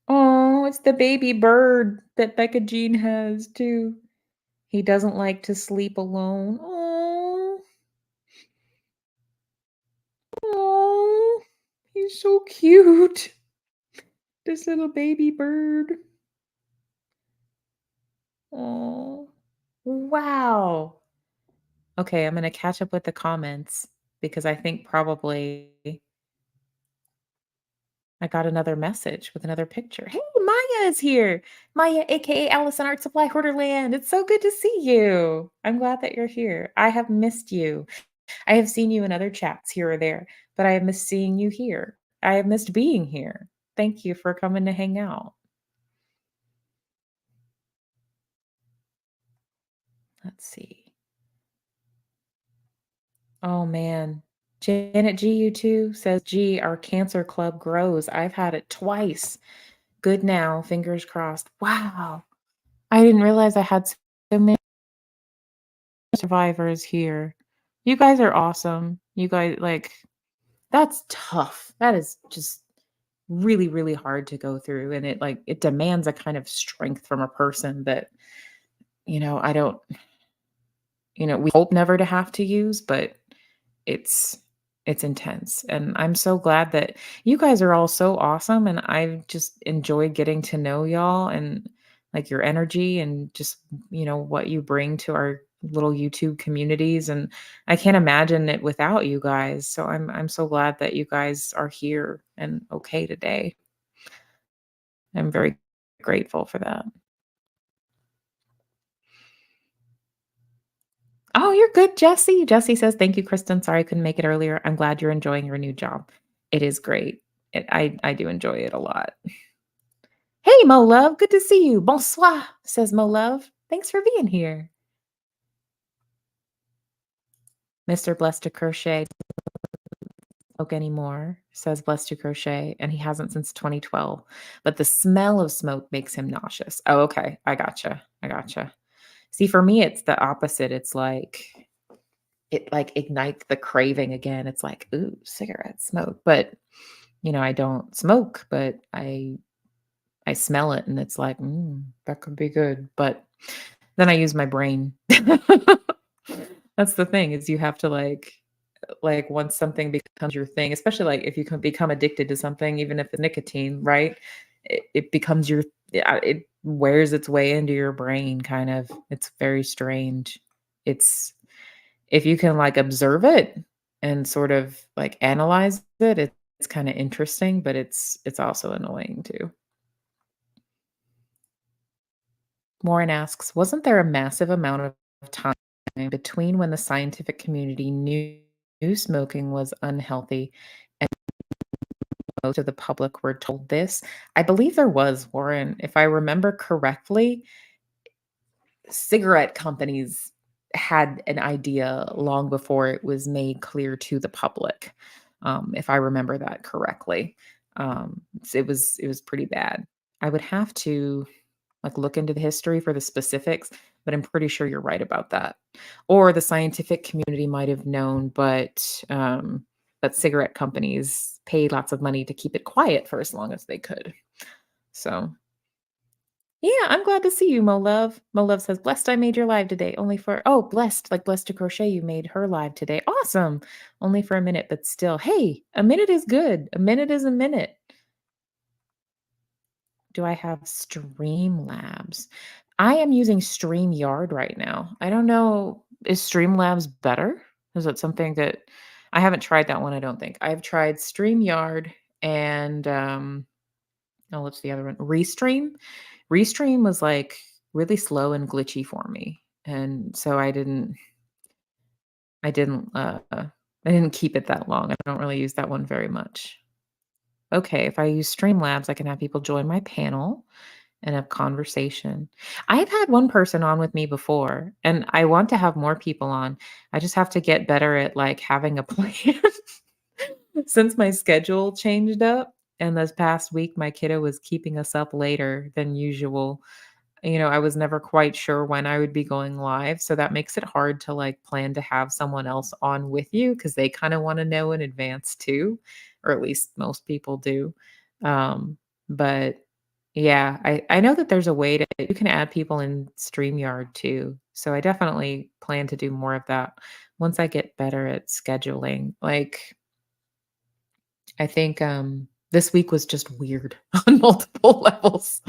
Oh, it's the baby bird that Becca Jean has too. He doesn't like to sleep alone. Oh, oh, he's so cute. This little baby bird. Oh, wow. Okay, I'm gonna catch up with the comments because I think probably I got another message with another picture. Hey, Maya is here. Maya, aka Allison Art Supply Hoarderland. It's so good to see you. I'm glad that you're here. I have missed you. I have seen you in other chats here or there, but I have missed seeing you here. I have missed being here. Thank you for coming to hang out. Let's see. Oh man. Janet GU too says, gee, our cancer club grows. I've had it twice. Good now, fingers crossed. Wow. I didn't realize I had so many survivors here. You guys are awesome. You guys, like, that's tough. That is just really, really hard to go through. And it demands a kind of strength from a person that, I don't, we hope never to have to use, but it's it's intense. And I'm so glad that you guys are all so awesome and I just enjoy getting to know y'all and like your energy and just, what you bring to our little YouTube communities and I can't imagine it without you guys. So I'm so glad that you guys are here and okay today. I'm very grateful for that. Oh, you're good, Jesse. Jesse says, "Thank you, Kristen. Sorry I couldn't make it earlier. I'm glad you're enjoying your new job. It is great. I do enjoy it a lot." Hey, Mo Love. Good to see you. Bonsoir, says Mo Love. Thanks for being here. Mr. Blessed to Crochet smoke anymore, says Blessed to Crochet, and he hasn't since 2012. But the smell of smoke makes him nauseous. Oh, okay. I gotcha. I gotcha. See, for me, it's the opposite. It's like it like ignites the craving again. It's like, "Ooh, cigarette smoke." But, I don't smoke, but I smell it and it's like, that could be good." But then I use my brain. That's the thing is you have to once something becomes your thing, especially like if you can become addicted to something, even if it's nicotine, right? It becomes your yeah, it wears its way into your brain kind of. It's very strange. It's if you can like observe it and sort of like analyze it, it's kind of interesting, but it's also annoying too. Warren asks, wasn't there a massive amount of time between when the scientific community knew smoking was unhealthy and most of the public were told this? I believe there was, Warren. If I remember correctly, cigarette companies had an idea long before it was made clear to the public, if I remember that correctly. It was pretty bad. I would have to look into the history for the specifics, but I'm pretty sure you're right about that. Or the scientific community might have known, but cigarette companies paid lots of money to keep it quiet for as long as they could. So yeah, I'm glad to see you, Mo Love. Mo Love says, "Blessed I made your live today, only for blessed, like blessed to crochet, you made her live today. Awesome. Only for a minute, but still, hey, a minute is good. A minute is a minute." Do I have Streamlabs? I am using StreamYard right now. I don't know, is Streamlabs better? Is it something that I haven't tried that one, I don't think. I've tried StreamYard and, oh, what's the other one? Restream. Restream was, really slow and glitchy for me, and so I didn't, I didn't keep it that long. I don't really use that one very much. Okay, if I use Streamlabs, I can have people join my panel and have conversation. I've had one person on with me before, and I want to have more people on. I just have to get better at, having a plan. Since my schedule changed up, and this past week, my kiddo was keeping us up later than usual. I was never quite sure when I would be going live, so that makes it hard to, plan to have someone else on with you because they kinda wanna know in advance too, or at least most people do. But yeah, I know that there's a way to you can add people in StreamYard too, so I definitely plan to do more of that once I get better at scheduling. I think, this week was just weird on multiple levels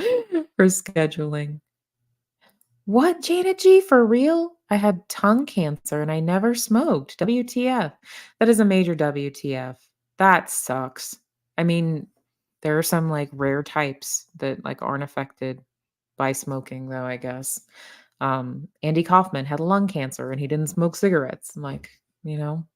for scheduling. What, Janet G? For real? I had tongue cancer and I never smoked. WTF. That is a major WTF. That sucks. I mean, there are some rare types that aren't affected by smoking though, I guess. Andy Kaufman had lung cancer and he didn't smoke cigarettes. You know,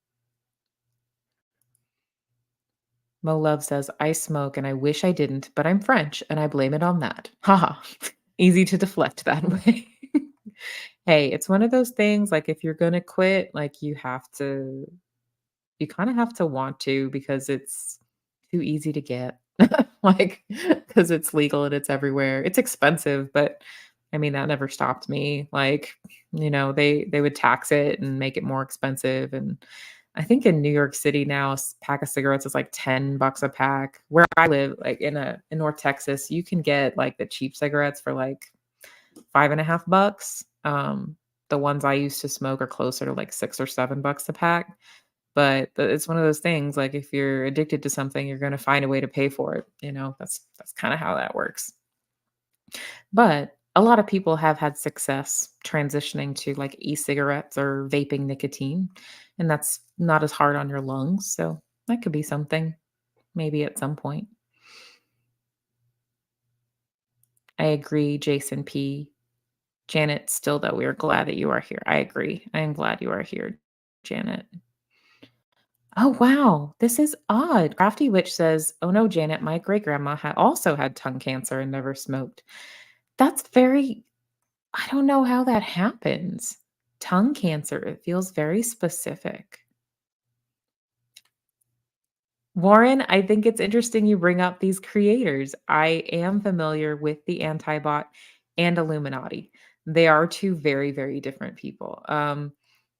Mo Love says, I smoke and I wish I didn't, but I'm French and I blame it on that. Haha. Easy to deflect that way. Hey, it's one of those things, if you're gonna quit, you kinda have to want to because it's too easy to get. Because it's legal and it's everywhere. It's expensive, but, I mean, that never stopped me. They would tax it and make it more expensive, and I think in New York City now, a pack of cigarettes is, 10 bucks a pack. Where I live, in North Texas, you can get, the cheap cigarettes for, 5.5 bucks. The ones I used to smoke are closer to, 6 or 7 bucks a pack, but it's one of those things, if you're addicted to something, you're gonna find a way to pay for it, That's kinda how that works. But a lot of people have had success transitioning to, e-cigarettes or vaping nicotine, and that's not as hard on your lungs, so that could be something maybe at some point. I agree, Jason P. Janet, still though, we are glad that you are here. I agree. I am glad you are here, Janet. Oh, wow. This is odd. Crafty Witch says, "Oh no, Janet, my great grandma also had tongue cancer and never smoked." That's very, I don't know how that happens. Tongue cancer, it feels very specific. Warren, I think it's interesting you bring up these creators. I am familiar with the Antibot and Illuminati. They are 2 very, very different people.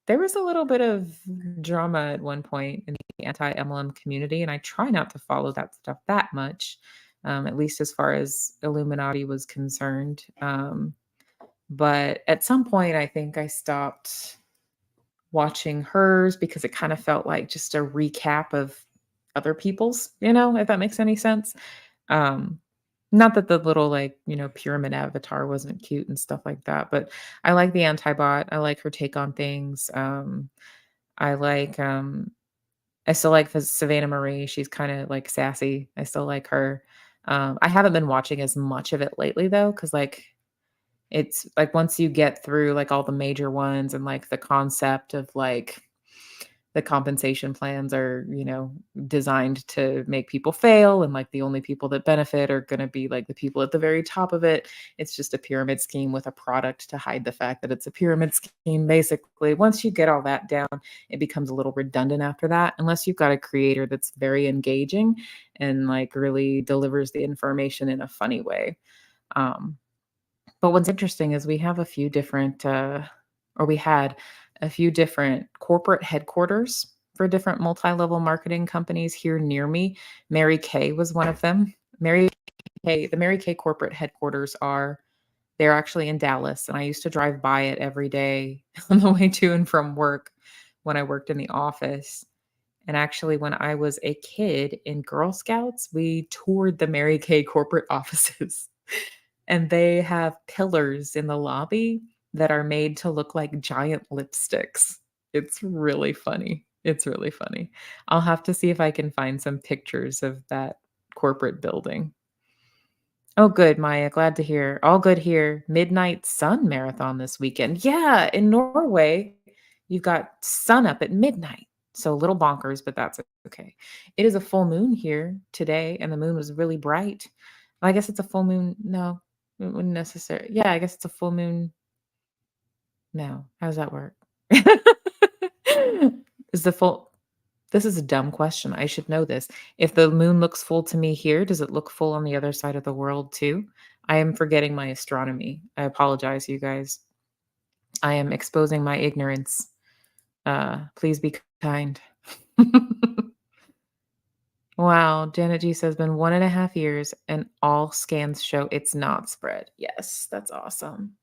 There was a little bit of drama at one point in the anti-MLM community, and I try not to follow that stuff that much, at least as far as Illuminati was concerned. But at some point, I think I stopped watching hers because it kind of felt like just a recap of other people's, if that makes any sense. Um, Not that the little like, pyramid avatar wasn't cute and stuff like that, but I like the anti-bot. I like her take on things. I like I still like Savannah Marie. She's kind of like sassy. I still like her. I haven't been watching as much of it lately though, because like it's like once you get through like all the major ones and like the concept of like the compensation plans are, designed to make people fail and like the only people that benefit are going to be like the people at the very top of it. It's just a pyramid scheme with a product to hide the fact that it's a pyramid scheme. Basically, once you get all that down, it becomes a little redundant after that, unless you've got a creator that's very engaging and like really delivers the information in a funny way. Um, but what's interesting is we have a few different, or we had a few different corporate headquarters for different multi-level marketing companies here near me. Mary Kay was one of them. The Mary Kay corporate headquarters they're actually in Dallas, and I used to drive by it every day on the way to and from work when I worked in the office. And actually, when I was a kid in Girl Scouts, we toured the Mary Kay corporate offices. And they have pillars in the lobby that are made to look like giant lipsticks. It's really funny. It's really funny. I'll have to see if I can find some pictures of that corporate building. Oh, good, Maya. Glad to hear. All good here. Midnight Sun Marathon this weekend. Yeah, in Norway, you've got sun up at midnight. So a little bonkers, but that's okay. It is a full moon here today, and the moon was really bright. I guess it's a full moon. No, it wouldn't necessarily. Yeah, I guess it's a full moon. No, how does that work? Is the full This is a dumb question. I should know this. If the moon looks full to me here, does it look full on the other side of the world too? I am forgetting my astronomy. I apologize, you guys. I am exposing my ignorance. Please be kind. Wow, Janet G says been 1.5 years and all scans show it's not spread. Yes, that's awesome.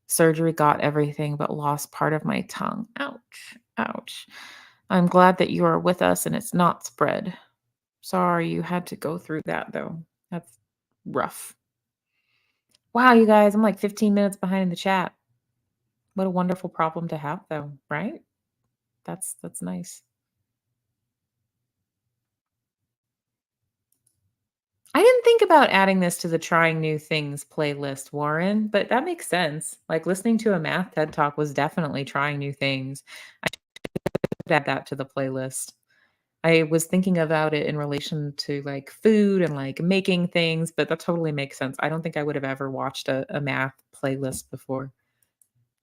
Surgery got everything but lost part of my tongue. Ouch. Ouch. I'm glad that you are with us and it's not spread. Sorry you had to go through that though. That's rough. Wow, you guys, I'm like 15 minutes behind in the chat. What a wonderful problem to have though, right? That's nice. I didn't think about adding this to the trying new things playlist, Warren, but that makes sense. Like listening to a math TED talk was definitely trying new things. I should add that to the playlist. I was thinking about it in relation to like food and like making things, but that totally makes sense. I don't think I would have ever watched a math playlist before.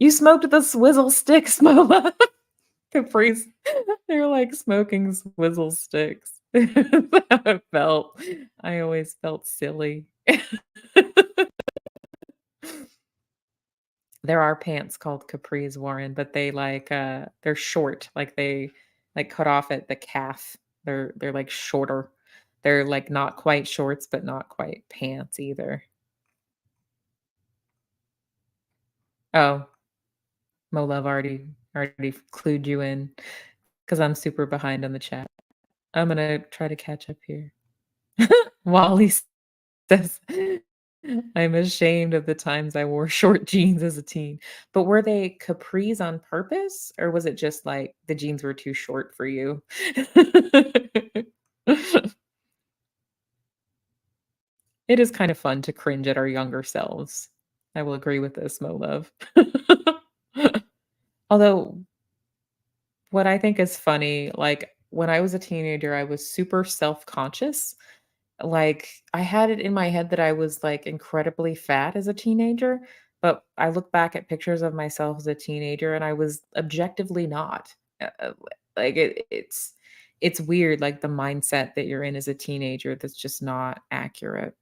You smoked the swizzle sticks, Mola. Caprice. They're like smoking swizzle sticks. That's how it felt. I always felt silly. There are pants called capris, Warren, but they like they're short. Like they like cut off at the calf. They're like shorter. They're like not quite shorts, but not quite pants either. Oh, Mo Love already clued you in because I'm super behind on the chat. I'm gonna try to catch up here. Wally says, I'm ashamed of the times I wore short jeans as a teen. But were they capris on purpose, or was it just like the jeans were too short for you? It is kind of fun to cringe at our younger selves. I will agree with this, Mo Love. Although, what I think is funny, like when I was a teenager, I was super self conscious. Like, I had it in my head that I was, like, incredibly fat as a teenager, but I look back at pictures of myself as a teenager, and I was objectively not. Like, it's weird, like, the mindset that you're in as a teenager that's just not accurate.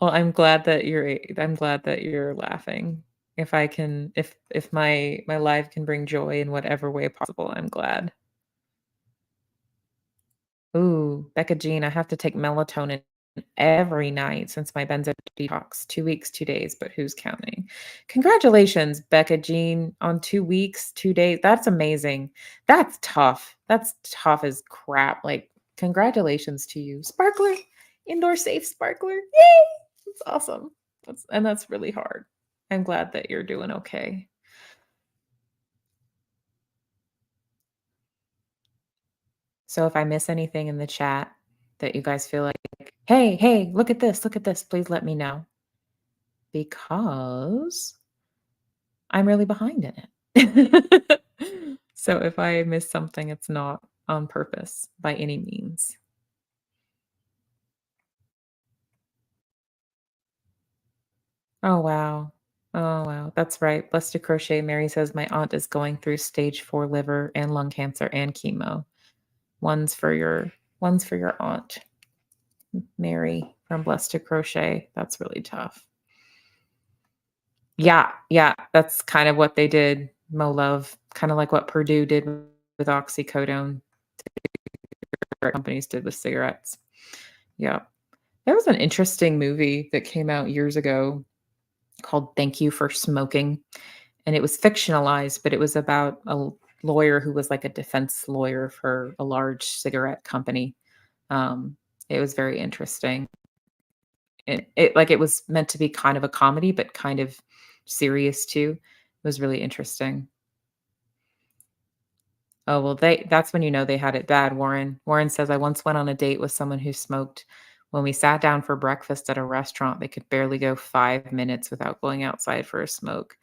Well, I'm glad that you're laughing. If I can if my life can bring joy in whatever way possible, I'm glad. Ooh, Becca Jean, I have to take melatonin every night since my benzo detox. 2 weeks, 2 days, but who's counting? Congratulations, Becca Jean, on 2 weeks, 2 days. That's amazing. That's tough. That's tough as crap. Like, congratulations to you. Sparkler, indoor safe sparkler. Yay! That's awesome. That's really hard. I'm glad that you're doing okay. So if I miss anything in the chat that you guys feel like, "Hey, hey, look at this, please let me know," because I'm really behind in it. So if I miss something, it's not on purpose by any means. Oh, wow. Oh, wow. That's right. Blessed to Crochet Mary says, "My aunt is going through stage 4 liver and lung cancer and chemo." One's for your one's for your aunt, Mary from Blessed to Crochet. That's really tough. Yeah, yeah, that's kind of what they did, Mo Love, kinda like what Purdue did with oxycodone, companies did with cigarettes. Yeah. There was an interesting movie that came out years ago called Thank You for Smoking, and it was fictionalized, but it was about a lawyer who was like a defense lawyer for a large cigarette company. Um, it was very interesting. It was meant to be kind of a comedy, but kind of serious too. It was really interesting. Oh, well, that's when you know they had it bad, Warren. Warren says, "I once went on a date with someone who smoked. When we sat down for breakfast at a restaurant, they could barely go 5 minutes without going outside for a smoke."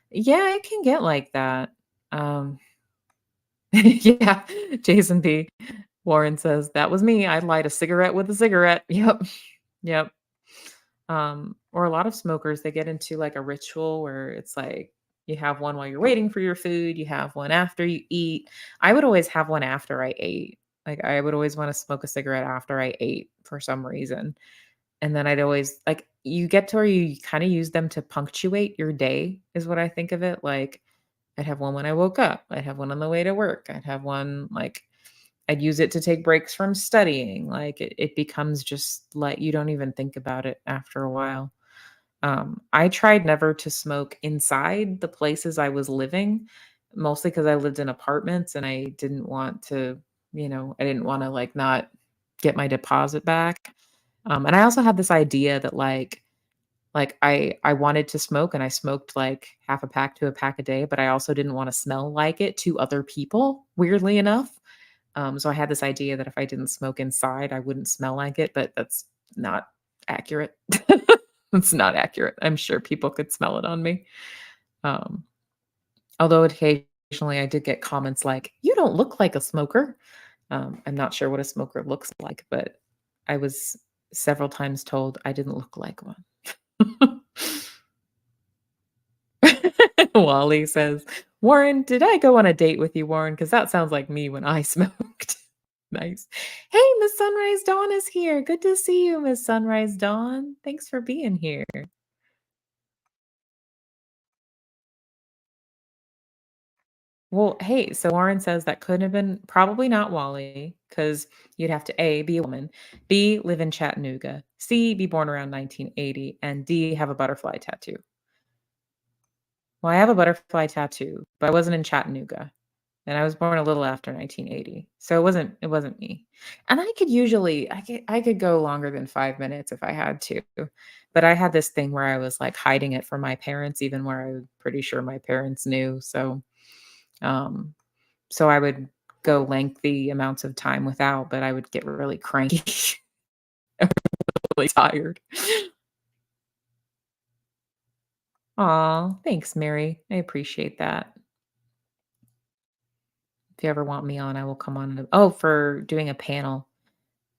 Yeah, it can get like that. Um, yeah, Jason B. Warren says, "That was me. I light a cigarette with a cigarette." Yep. Yep. Or a lot of smokers, they get into like a ritual where it's like you have one while you're waiting for your food, you have one after you eat. I would always have one after I ate. Like I would always want to smoke a cigarette after I ate for some reason. And then I'd always like you get to where you kind of use them to punctuate your day, is what I think of it. Like I'd have one when I woke up, I'd have one on the way to work, I'd have one like I'd use it to take breaks from studying. Like it becomes just like you don't even think about it after a while. I tried never to smoke inside the places I was living, mostly because I lived in apartments and I didn't want to, I didn't want to like not get my deposit back. And I also had this idea that like I wanted to smoke and I smoked like half a pack to a pack a day, but I also didn't want to smell like it to other people, weirdly enough. So I had this idea that if I didn't smoke inside, I wouldn't smell like it, but that's not accurate. It's not accurate. I'm sure people could smell it on me. Um, Although occasionally I did get comments like, "You don't look like a smoker." I'm not sure what a smoker looks like, but I was several times told I didn't look like one. Wally says, "Warren, did I go on a date with you, Warren? Because that sounds like me when I smoked." Nice. Hey, Miss Sunrise Dawn is here. Good to see you, Miss Sunrise Dawn. Thanks for being here. Well, hey, so Warren says that couldn't have been probably not Wally, because you'd have to A, be a woman, B, live in Chattanooga, C, be born around 1980, and D, have a butterfly tattoo. Well, I have a butterfly tattoo, but I wasn't in Chattanooga. And I was born a little after 1980. So it wasn't me. And I could go longer than 5 minutes if I had to. But I had this thing where I was like hiding it from my parents even where I'm pretty sure my parents knew. Um so I would go lengthy amounts of time without, but I would get really cranky, really tired. Aw, thanks, Mary. I appreciate that. If you ever want me on, I will come on. Oh, for doing a panel.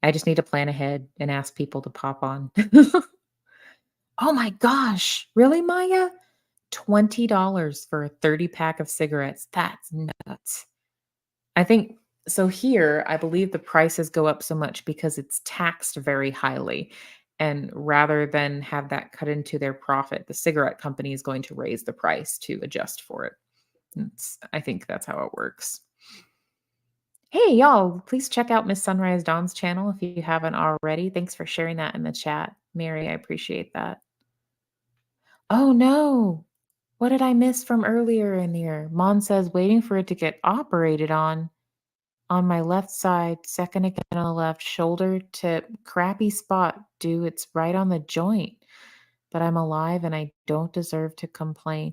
I just need to plan ahead and ask people to pop on. Oh my gosh. Really, Maya? $20 for a 30 pack of cigarettes. That's nuts. I think so here, I believe the prices go up so much because it's taxed very highly. And rather than have that cut into their profit, the cigarette company is going to raise the price to adjust for it. I think that's how it works. Hey, y'all, please check out Miss Sunrise Dawn's channel if you haven't already. Thanks for sharing that in the chat, Mary. I appreciate that. Oh, no. What did I miss from earlier in here? Mon says waiting for it to get operated on my left side, second again on the left, shoulder tip, crappy spot. Dude, it's right on the joint. But I'm alive and I don't deserve to complain.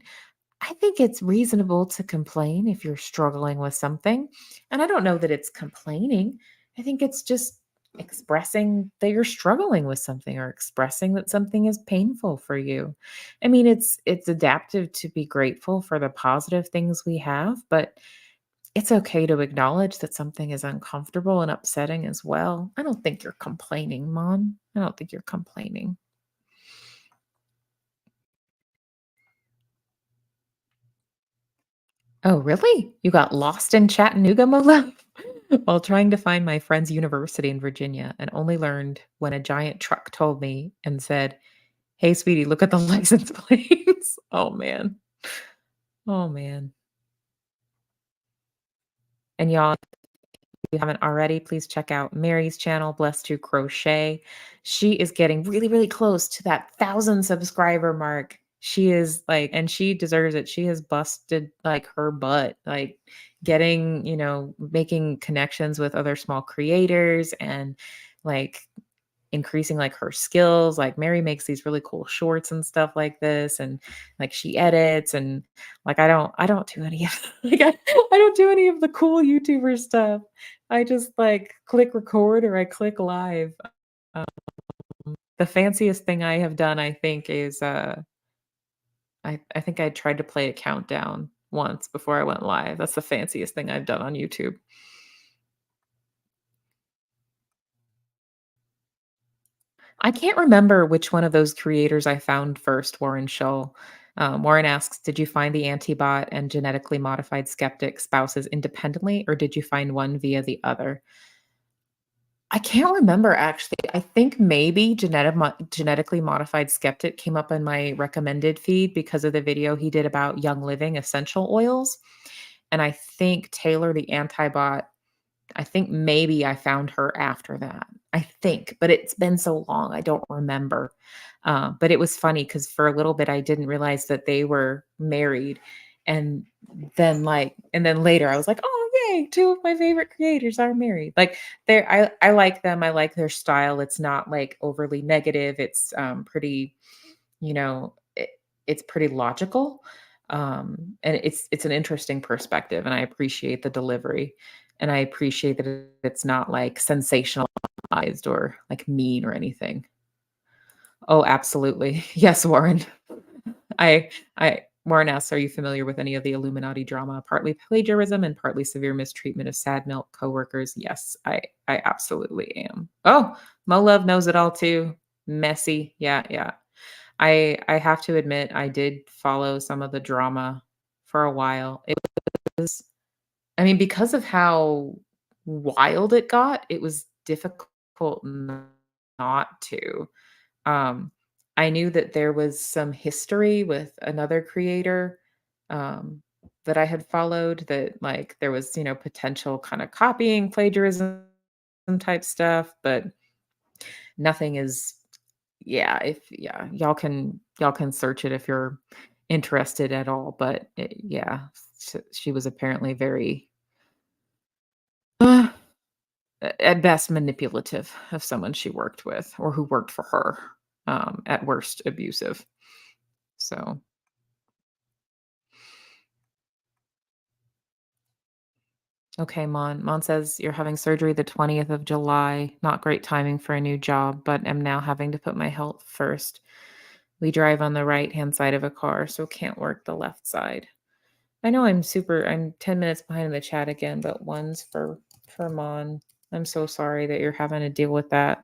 I think it's reasonable to complain if you're struggling with something. And I don't know that it's complaining. I think it's just expressing that you're struggling with something or expressing that something is painful for you. I mean, it's adaptive to be grateful for the positive things we have, but it's okay to acknowledge that something is uncomfortable and upsetting as well. I don't think you're complaining, Mom. I don't think you're complaining. Oh, really? You got lost in Chattanooga, Mola? While trying to find my friend's university in Virginia and only learned when a giant truck told me and said, "Hey, sweetie, look at the license plates." Oh, man. Oh, man. And y'all, you haven't already, please check out Mary's channel, Blessed to Crochet. She is getting really, really close to that 1,000 subscriber mark. She is like, and she deserves it. She has busted like her butt, like getting, making connections with other small creators and like increasing like her skills. Like Mary makes these really cool shorts and stuff like this, and like she edits, and like I don't do any of like I don't do any of the cool YouTuber stuff. I just like click record or I click live. Um, the fanciest thing I have done, I think, is I think I tried to play a countdown once before I went live. That's the fanciest thing I've done on YouTube. I can't remember which one of those creators I found first, Warren Shull. Warren asks, did you find the antibot and genetically modified skeptic spouses independently, or did you find one via the other? I can't remember actually. I think maybe genetically modified skeptic came up in my recommended feed because of the video he did about Young Living essential oils. And I think Taylor the antibot, I think maybe I found her after that. I think, but it's been so long, I don't remember. But it was funny because for a little bit I didn't realize that they were married, and then later I was like, oh yay, two of my favorite creators are married. Like I like them. I like their style. It's not like overly negative. It's pretty, it's pretty logical. And it's an interesting perspective, and I appreciate the delivery. And I appreciate that it's not, like, sensationalized or, like, mean or anything. Oh, absolutely. Yes, Warren. I Warren asks, "Are you familiar with any of the Illuminati drama? Partly plagiarism and partly severe mistreatment of sad milk coworkers?" Yes, I absolutely am. Oh, Mo Love knows it all too. Messy. Yeah, yeah. I have to admit, I did follow some of the drama for a while. It was I mean, because of how wild it got, it was difficult not to. Um, I knew that there was some history with another creator, um, that I had followed that, like, there was, potential kinda copying, plagiarism type stuff, but nothing is yeah, y'all can search it if you're interested at all, but, yeah, she was apparently very, uh at best manipulative of someone she worked with or who worked for her, at worst abusive. So, okay, Mon says, "You're having surgery the 20th of July. Not great timing for a new job, but am now having to put my health first. We drive on the right-hand side of a car, so can't work the left side." I know I'm 10 minutes behind in the chat again, but one's for Mon. I'm so sorry that you're having to deal with that.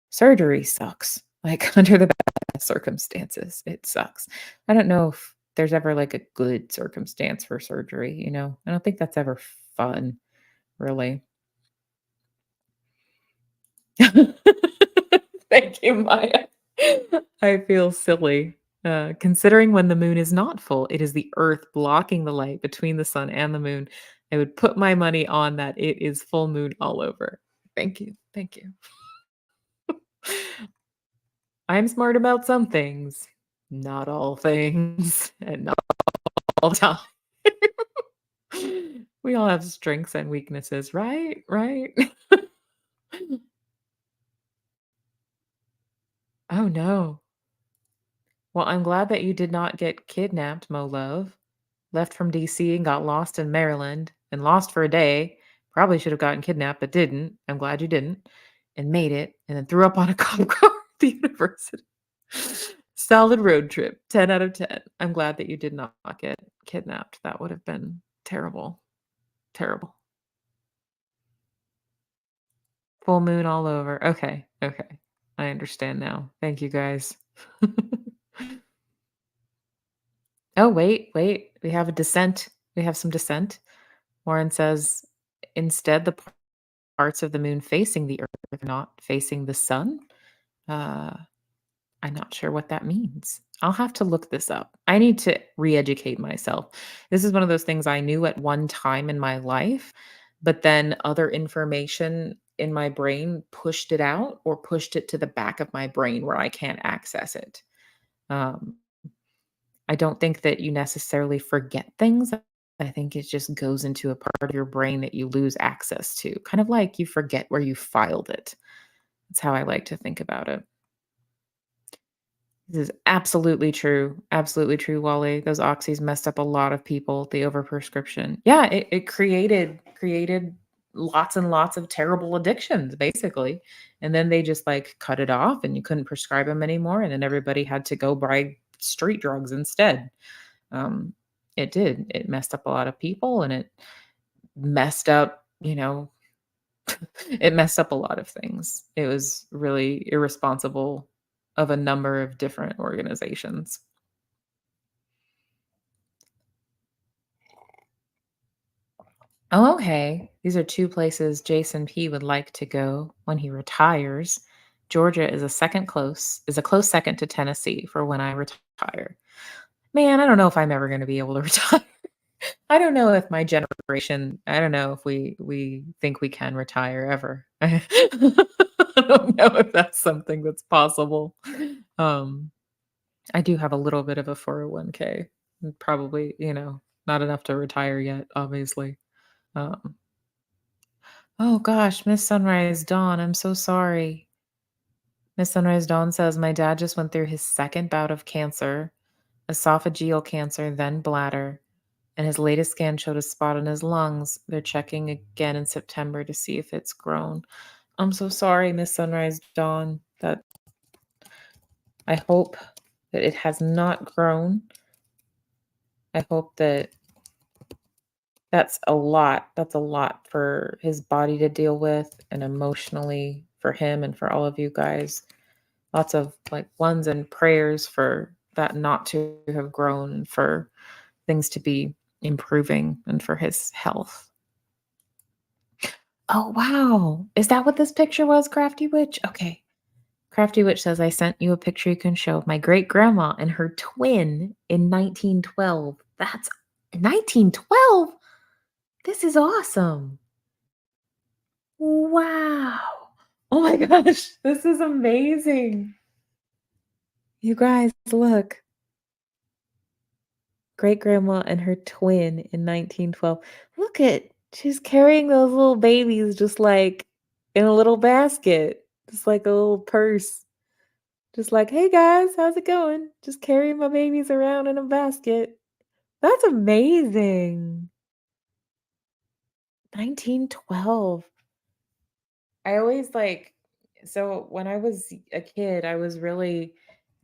Surgery sucks, like, under the best circumstances, it sucks. I don't know if there's ever, like, a good circumstance for surgery, you know? I don't think that's ever fun, really. Thank you, Maya. I feel silly. Considering when the moon is not full, it is the earth blocking the light between the sun and the moon. I would put my money on that it is full moon all over. Thank you. Thank you. I'm smart about some things, not all things, and not all the time. We all have strengths and weaknesses, right? Right? Oh, no. Well, I'm glad that you did not get kidnapped, Mo Love. Left from DC and got lost in Maryland and lost for a day. Probably should have gotten kidnapped, but didn't. I'm glad you didn't. And made it and then threw up on a cop car at the university. Solid road trip. 10 out of 10. I'm glad that you did not get kidnapped. That would have been terrible. Terrible. Full moon all over. Okay. Okay. I understand now. Thank you guys. Oh, wait, wait. We have a dissent. We have some dissent. Warren says instead, the parts of the moon facing the earth, not facing the sun. Uh, I'm not sure what that means. I'll have to look this up. I need to re educate myself. This is one of those things I knew at one time in my life, but then other information in my brain pushed it out or pushed it to the back of my brain where I can't access it. Um, I don't think that you necessarily forget things. I think it just goes into a part of your brain that you lose access to, kind of like you forget where you filed it. That's how I like to think about it. This is absolutely true, Wally. Those oxys messed up a lot of people, the overprescription. Yeah, it created lots and lots of terrible addictions, basically. And then they just like cut it off and you couldn't prescribe them anymore. And then everybody had to go buy street drugs instead. Um, it did. It messed up a lot of people and it messed up, it messed up a lot of things. It was really irresponsible of a number of different organizations. Oh, okay. These are two places Jason P would like to go when he retires. Georgia is a close second to Tennessee for when I retire. Man, I don't know if I'm ever going to be able to retire. I don't know if my generation, I don't know if we think we can retire ever. I don't know if that's something that's possible. Um, I do have a little bit of a 401k. Probably, not enough to retire yet, obviously. Um, oh gosh, Miss Sunrise Dawn, I'm so sorry. Miss Sunrise Dawn says my dad just went through his second bout of cancer, esophageal cancer, then bladder. And his latest scan showed a spot on his lungs. They're checking again in September to see if it's grown. I'm so sorry, Miss Sunrise Dawn. That I hope that it has not grown. I hope that that's a lot. That's a lot for his body to deal with and emotionally for him and for all of you guys. Lots of like ones and prayers for that not to have grown and for things to be improving and for his health. Oh, wow. Is that what this picture was, Crafty Witch? Okay. Crafty Witch says, I sent you a picture you can show of my great grandma and her twin in 1912. That's 1912? This is awesome. Wow. Oh my gosh. This is amazing. You guys, look. Great grandma and her twin in 1912. Look at, she's carrying those little babies just like in a little basket, just like a little purse. Just like, "Hey, guys, how's it going? Just carrying my babies around in a basket." That's amazing. 1912. I always so when I was a kid, I was really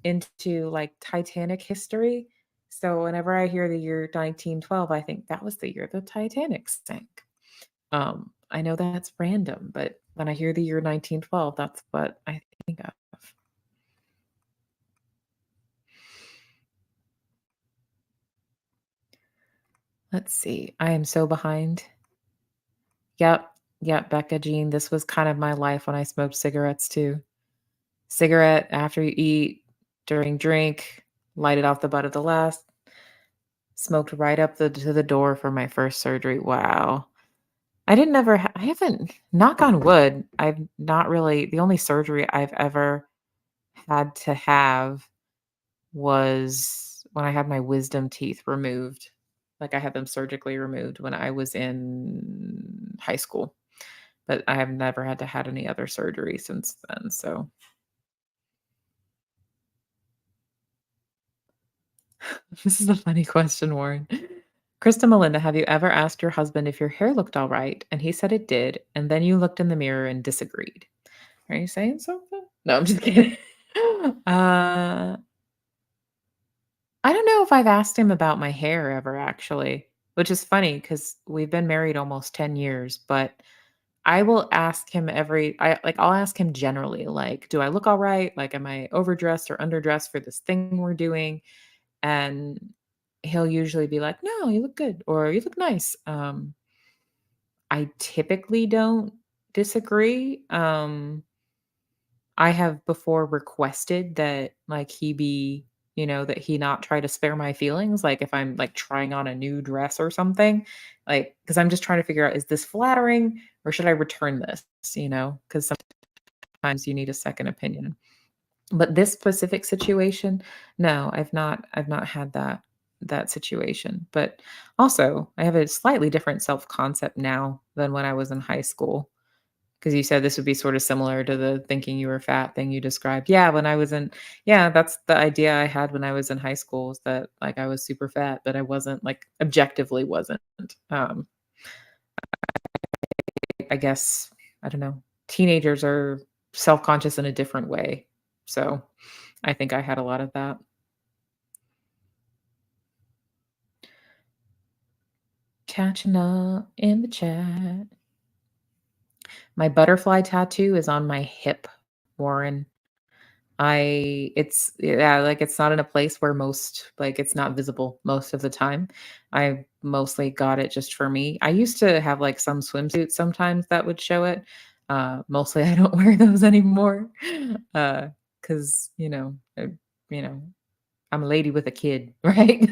into, like, Titanic history. So whenever I hear the year 1912, I think that was the year the Titanic sank. I know that's random, but when I hear the year 1912, that's what I think of. Let's see. I am so behind. Yep. Yep, Becca Jean, this was kind of my life when I smoked cigarettes too. Cigarette after you eat, during drink, light it off the butt of the last, smoked right up to the door for my first surgery. Wow. I haven't, knock on wood, I've not really, the only surgery I've ever had to have was when I had my wisdom teeth removed. Like, I had them surgically removed when I was in high school, but I have never had to had any other surgery since then, so this is a funny question, Warren. Krista Melinda, have you ever asked your husband if your hair looked all right and he said it did, and then you looked in the mirror and disagreed? Are you saying something? No, I'm just kidding. Uh, I don't know if I've asked him about my hair ever actually, which is funny because we've been married almost 10 years, but I will ask him I'll ask him generally, like, do I look all right? Like, am I overdressed or underdressed for this thing we're doing? And he'll usually be like, no, you look good or you look nice. I typically don't disagree. I have before requested that, like, that he not try to spare my feelings, like, if I'm, like, trying on a new dress or something, like, because 'cause I'm just trying to figure out, is this flattering or should I return this, because sometimes you need a second opinion. But this specific situation, no, I've not had that situation, but also, I have a slightly different self-concept now than when I was in high school. 'Cause you said this would be sort of similar to the thinking you were fat thing you described. Yeah, that's the idea I had when I was in high school, is that, like, I was super fat, but I wasn't, like, objectively wasn't. Um, I guess, I don't know, teenagers are self-conscious in a different way. So, I think I had a lot of that. Catching up in the chat. My butterfly tattoo is on my hip, Warren. I it's yeah, like, it's not in a place where it's not visible most of the time. I mostly got it just for me. I used to have, like, some swimsuits sometimes that would show it. Mostly I don't wear those anymore, Uh, 'cause, you know, I'm a lady with a kid, right?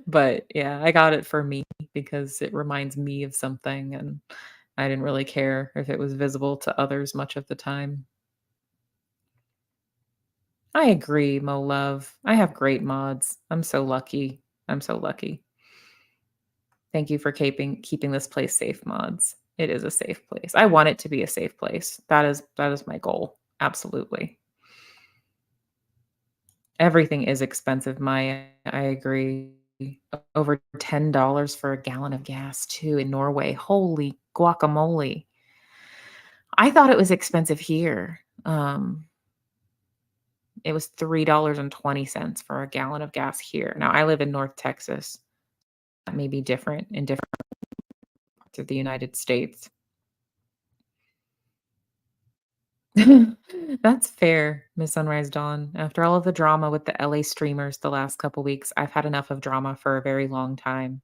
But, yeah, I got it for me because it reminds me of something, and I didn't really care if it was visible to others much of the time. I agree, Mo Love. I have great mods. I'm so lucky. I'm so lucky. Thank you for keeping this place safe, mods. It is a safe place. I want it to be a safe place. That is my goal. Absolutely. Everything is expensive, Maya. I agree. Over $10 for a gallon of gas too in Norway. Holy guacamole. I thought it was expensive here. It was $3.20 for a gallon of gas here. Now I live in North Texas. That may be different in different parts of the United States. That's fair, Miss Sunrise Dawn. After all of the drama with the LA streamers the last couple weeks, I've had enough of drama for a very long time.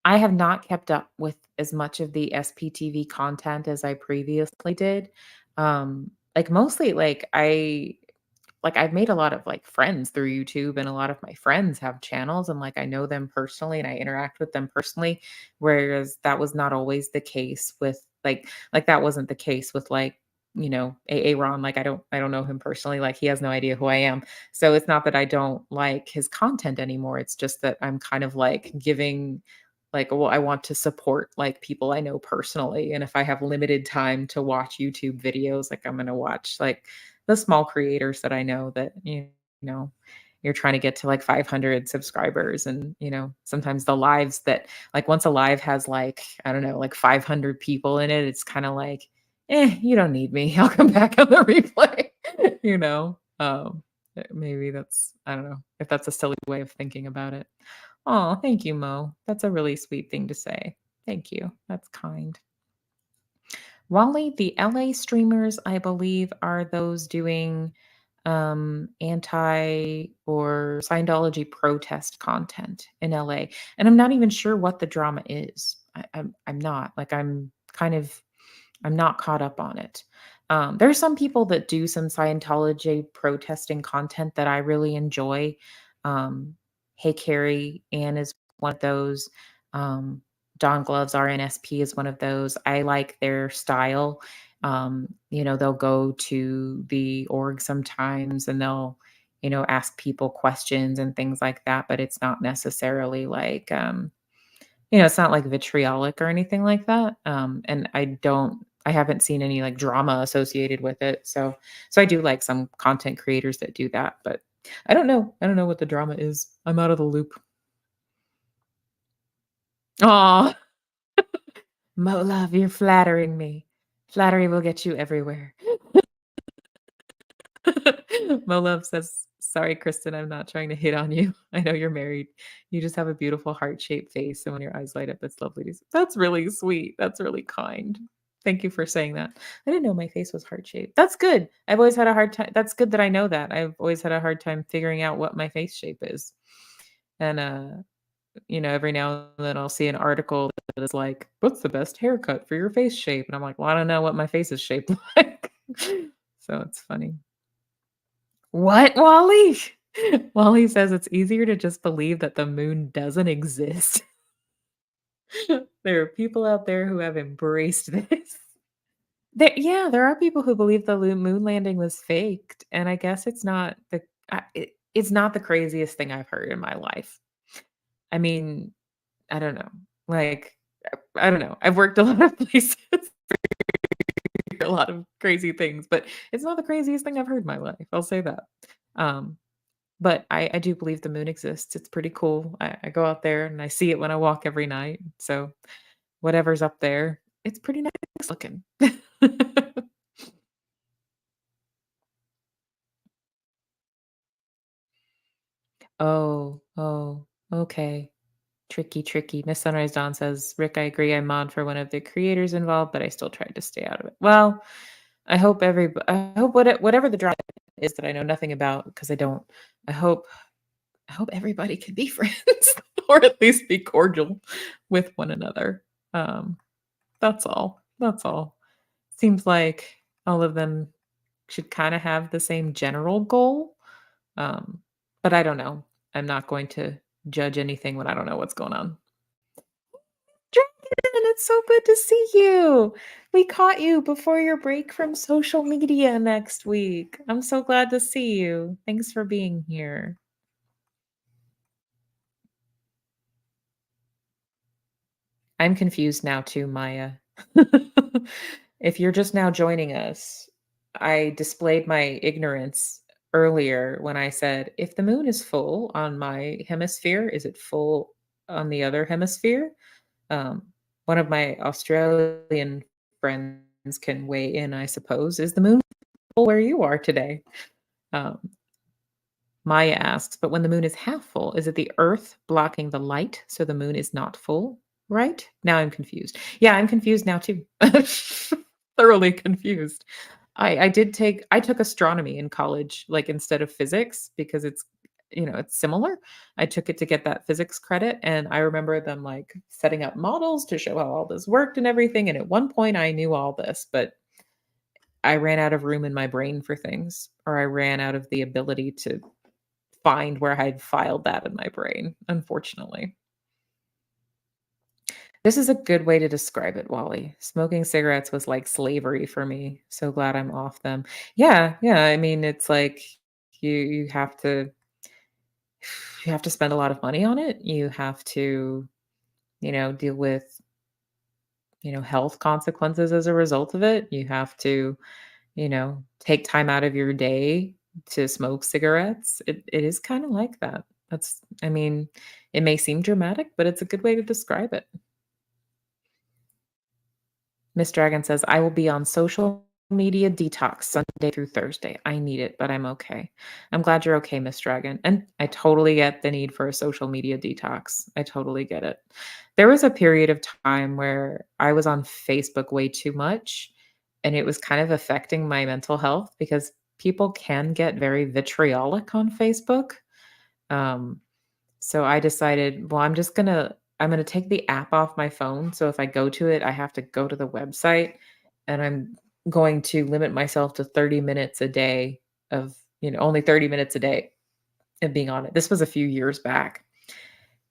I have not kept up with as much of the SPTV content as I previously did. Mostly I've made a lot of, like, friends through YouTube, and a lot of my friends have channels, and, like, I know them personally, and I interact with them personally, whereas that was not always the case with, that wasn't the case with, Aaron, like, I don't know him personally, like, he has no idea who I am. So, it's not that I don't like his content anymore, it's just that I'm kind of, like, giving well, I want to support, like, people I know personally, and if I have limited time to watch YouTube videos, like, I'm gonna watch, like, the small creators that I know that, know, you're trying to get to, like, 500 subscribers, and, sometimes the lives that, like, once a live has, like, I don't know, like, 500 people in it, it's kinda like, you don't need me. I'll come back on the replay," you know? Maybe that's, I don't know if that's a silly way of thinking about it. Oh, thank you, Mo. That's a really sweet thing to say. Thank you. That's kind. Wally, the LA streamers, I believe, are those doing anti or Scientology protest content in LA. And I'm not even sure what the drama is. I'm not. Like, I'm kind of I'm not caught up on it. There are some people that do some Scientology protesting content that I really enjoy. Um, Hey Carrie Ann is one of those. Um, Don Gloves RNSP is one of those. I like their style. They'll go to the org sometimes and they'll, ask people questions and things like that, but it's not necessarily like it's not like vitriolic or anything like that. And I haven't seen any like drama associated with it. So I do like some content creators that do that, but I don't know. I don't know what the drama is. I'm out of the loop. Aw, Mo love, you're flattering me. Flattery will get you everywhere. Mo love says, sorry, Kristen, I'm not trying to hit on you. I know you're married. You just have a beautiful heart-shaped face, and when your eyes light up, it's lovely to see. That's really sweet. That's really kind. Thank you for saying that. I didn't know my face was heart-shaped. That's good. I've always had a hard time. That's good that I know that. I've always had a hard time figuring out what my face shape is. And every now and then I'll see an article that is like, "What's the best haircut for your face shape?" And I'm like, "Well, I don't know what my face is shaped like." So it's funny. What, Wally? Wally says it's easier to just believe that the moon doesn't exist. There are people out there who have embraced this. There are people who believe the moon landing was faked, and I guess it's not the craziest thing I've heard in my life. I mean, I don't know. Like, I don't know. I've worked a lot of places, a lot of crazy things, but it's not the craziest thing I've heard in my life. I'll say that. Um, But I do believe the moon exists. It's pretty cool. I go out there and I see it when I walk every night. So whatever's up there, it's pretty nice looking. Oh, okay. Tricky, tricky. Miss Sunrise Dawn says, Rick, I agree. I mod for one of the creators involved, but I still tried to stay out of it. Well, I hope whatever the drama is that I know nothing about because I don't. I hope I hope everybody can be friends or at least be cordial with one another. Um, that's all. That's all. Seems like all of them should kind of have the same general goal. Um, but I don't know. I'm not going to judge anything when I don't know what's going on. Dragon, it's so good to see you. We caught you before your break from social media next week. I'm so glad to see you. Thanks for being here. I'm confused now too, Maya. If you're just now joining us, I displayed my ignorance earlier when I said, if the moon is full on my hemisphere, is it full on the other hemisphere? Um, One of my Australian friends can weigh in, I suppose. Is the moon full where you are today? Um, Maya asks, but when the moon is half full, is it the Earth blocking the light so the moon is not full? Right? Now I'm confused. Yeah, I'm confused now too. Thoroughly confused. I took astronomy in college, like instead of physics, because it's similar. I took it to get that physics credit. And I remember them like setting up models to show how all this worked and everything. And at one point I knew all this, but I ran out of room in my brain for things, or I ran out of the ability to find where I'd filed that in my brain, unfortunately. This is a good way to describe it, Wally. Smoking cigarettes was like slavery for me. So glad I'm off them. Yeah, yeah. I mean, it's like you have to spend a lot of money on it. You have to, deal with, health consequences as a result of it. You have to, take time out of your day to smoke cigarettes. It is kind of like that. I mean, it may seem dramatic, but it's a good way to describe it. Miss Dragon says, I will be on social media detox Sunday through Thursday. I need it, but I'm okay. I'm glad you're okay, Miss Dragon. And I totally get the need for a social media detox. I totally get it. There was a period of time where I was on Facebook way too much, and it was kind of affecting my mental health because people can get very vitriolic on Facebook. Um, so I decided, well, I'm gonna take the app off my phone. So if I go to it, I have to go to the website and I'm going to limit myself to 30 minutes a day of, only 30 minutes a day of being on it. This was a few years back.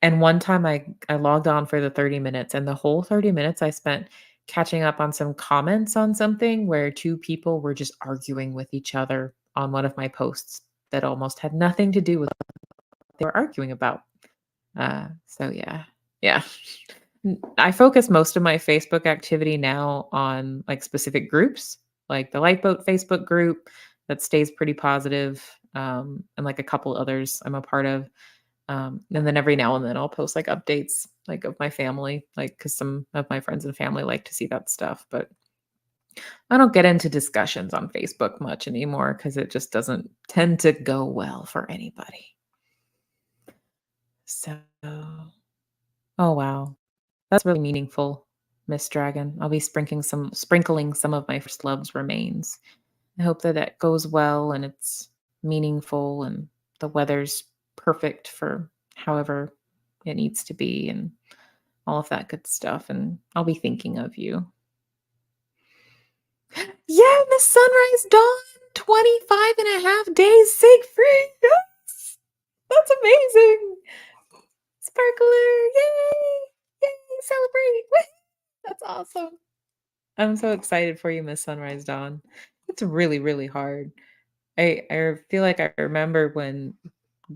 And one time I logged on for the 30 minutes, and the whole 30 minutes I spent catching up on some comments on something where 2 people were just arguing with each other on one of my posts that almost had nothing to do with what they were arguing about. So yeah. Yeah. I focus most of my Facebook activity now on, like, specific groups, like the Lifeboat Facebook group that stays pretty positive, and, like, a couple others I'm a part of. And then every now and then I'll post, like, updates, like, of my family, like, because some of my friends and family like to see that stuff, but I don't get into discussions on Facebook much anymore because it just doesn't tend to go well for anybody. So oh, wow. That's really meaningful, Miss Dragon. I'll be sprinkling some of my first love's remains. I hope that that goes well and it's meaningful and the weather's perfect for however it needs to be and all of that good stuff, and I'll be thinking of you. Yeah, Miss Sunrise Dawn, 25 and a half days sick-free. Yes! That's amazing. Sparkler, yay! Yay, celebrate. Woo! That's awesome. I'm so excited for you, Miss Sunrise Dawn. It's really, really hard. I feel like I remember when,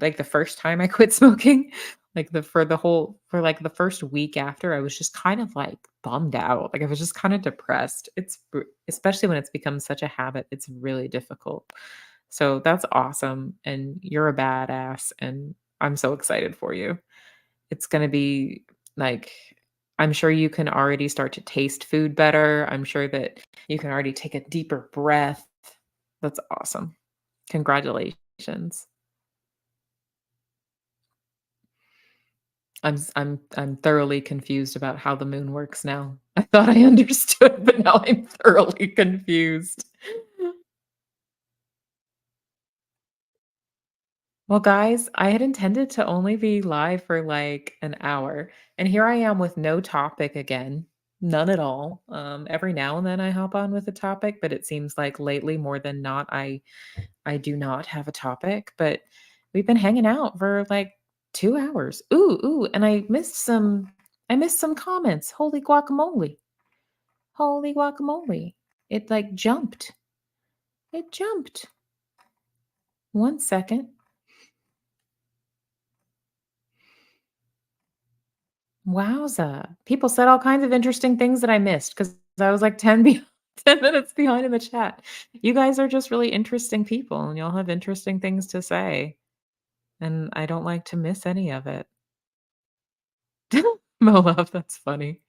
like, the first time I quit smoking, like, like, the first week after, I was just kind of, like, bummed out, like, I was just kinda depressed. Especially when it's become such a habit, it's really difficult. So that's awesome, and you're a badass, and I'm so excited for you. It's gonna be, like, I'm sure you can already start to taste food better. I'm sure that you can already take a deeper breath. That's awesome. Congratulations. I'm thoroughly confused about how the moon works now. I thought I understood, but now I'm thoroughly confused. Well, guys, I had intended to only be live for like an hour, and here I am with no topic again. None at all. Every now and then I hop on with a topic, but it seems like lately more than not I do not have a topic, but we've been hanging out for like 2 hours. Ooh, and I missed some comments. Holy guacamole. Holy guacamole. It like jumped. It jumped. 1 second. Wowza. People said all kinds of interesting things that I missed because I was like 10 minutes behind in the chat. You guys are just really interesting people and y'all have interesting things to say. And I don't like to miss any of it. Mo love, that's funny.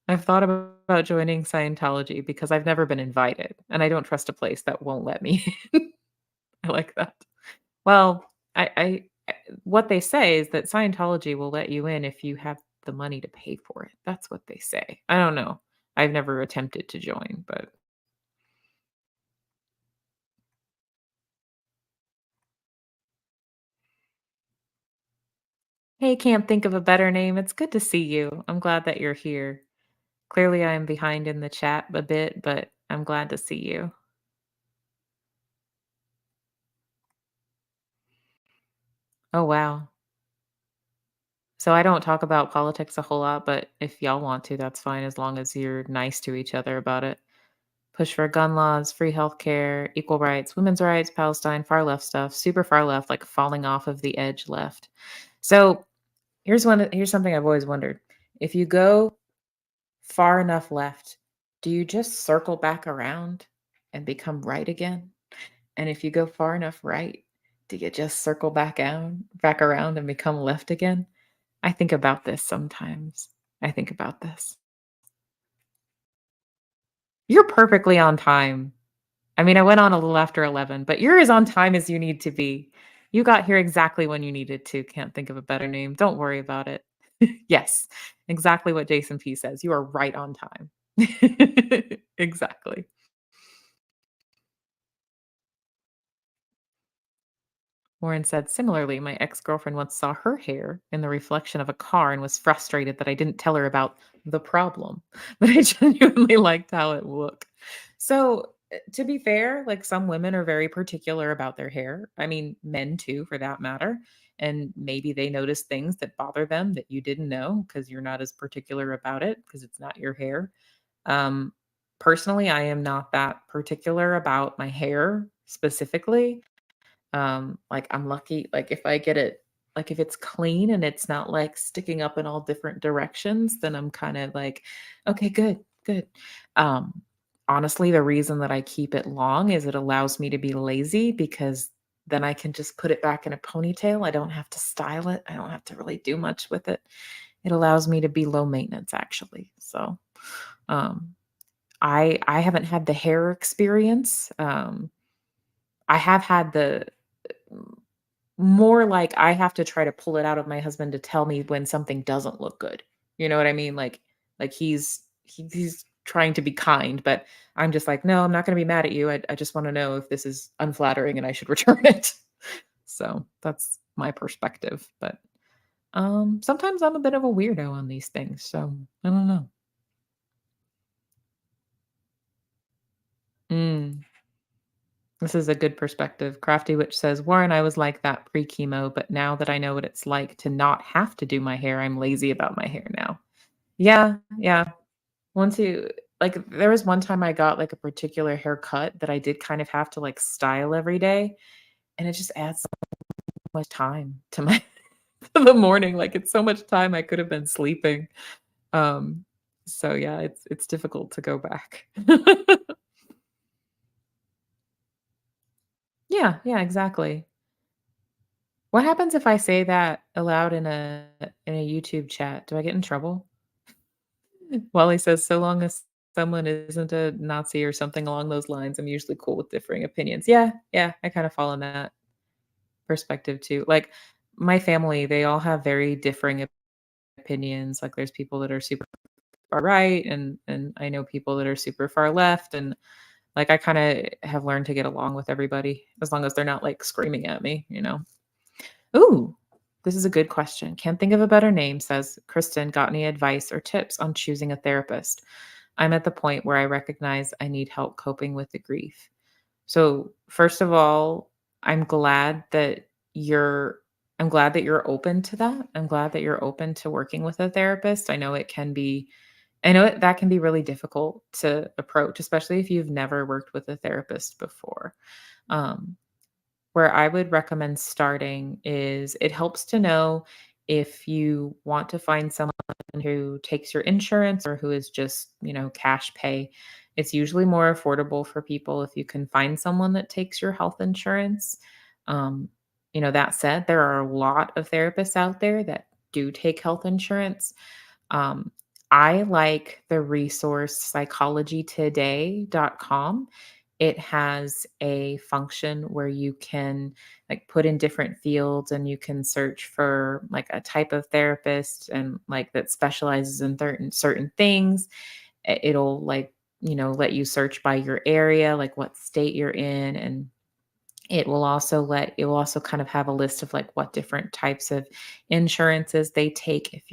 I've thought about joining Scientology because I've never been invited, and I don't trust a place that won't let me. I like that. Well, I what they say is that Scientology will let you in if you have the money to pay for it. That's what they say. I don't know. I've never attempted to join, but hey, can't think of a better name. It's good to see you. I'm glad that you're here. Clearly, I am behind in the chat a bit, but I'm glad to see you. Oh, wow. So I don't talk about politics a whole lot, but if y'all want to, that's fine as long as you're nice to each other about it. Push for gun laws, free healthcare, equal rights, women's rights, Palestine, far left stuff, super far left, like falling off of the edge left. So here's something I've always wondered. If you go far enough left, do you just circle back around and become right again? And if you go far enough right, do you just circle back around and become left again? I think about this sometimes. I think about this. You're perfectly on time. I mean, I went on a little after 11, but you're as on time as you need to be. You got here exactly when you needed to. Can't think of a better name. Don't worry about it. Yes, exactly what Jason P says. You are right on time. Exactly. Warren said, similarly, my ex girlfriend once saw her hair in the reflection of a car and was frustrated that I didn't tell her about the problem, but I genuinely liked how it looked. So, to be fair, like some women are very particular about their hair. I mean, men too, for that matter. And maybe they notice things that bother them that you didn't know because you're not as particular about it because it's not your hair. Um, Personally, I am not that particular about my hair specifically. Like, I'm lucky, like, if I get it like, if it's clean and it's not, like, sticking up in all different directions, then I'm kinda like, "Okay, good, good." Um, Honestly, the reason that I keep it long is it allows me to be lazy because then I can just put it back in a ponytail. I don't have to style it. I don't have to really do much with it. It allows me to be low maintenance, actually. So, um, I haven't had the hair experience. I have had the more like I have to try to pull it out of my husband to tell me when something doesn't look good. You know what I mean? Like he's trying to be kind, but I'm just like, "No, I'm not gonna be mad at you. I just wanna know if this is unflattering and I should return it." So, that's my perspective, but, sometimes I'm a bit of a weirdo on these things, so I don't know. Mm. This is a good perspective. Crafty Witch says, Warren, I was like that pre chemo, but now that I know what it's like to not have to do my hair, I'm lazy about my hair now. Yeah, yeah. Once you like, there was one time I got like a particular haircut that I did kind of have to like style every day, and it just adds so much time to my to the morning. Like it's so much time I could have been sleeping. Um, so yeah, it's difficult to go back. Yeah, yeah, exactly. What happens if I say that aloud in a YouTube chat? Do I get in trouble? Wally says, "So long as someone isn't a Nazi or something along those lines, I'm usually cool with differing opinions." Yeah, yeah, I kind of fall in that perspective too. Like my family, they all have very differing opinions. Like there's people that are super far right and I know people that are super far left and like I kind of have learned to get along with everybody as long as they're not like screaming at me, you know. Ooh, this is a good question. Can't think of a better name, says Kristen. Got any advice or tips on choosing a therapist? I'm at the point where I recognize I need help coping with the grief. So, first of all, I'm glad that you're I'm glad that you're open to that. I'm glad that you're open to working with a therapist. I know that can be really difficult to approach, especially if you've never worked with a therapist before. Um, where I would recommend starting is it helps to know if you want to find someone who takes your insurance or who is just, cash pay. It's usually more affordable for people if you can find someone that takes your health insurance. Um, that said, there are a lot of therapists out there that do take health insurance. Um, I like the resource psychologytoday.com. It has a function where you can like put in different fields and you can search for like a type of therapist and like that specializes in certain things. It'll like, let you search by your area, like what state you're in and it will also kind of have a list of like what different types of insurances they take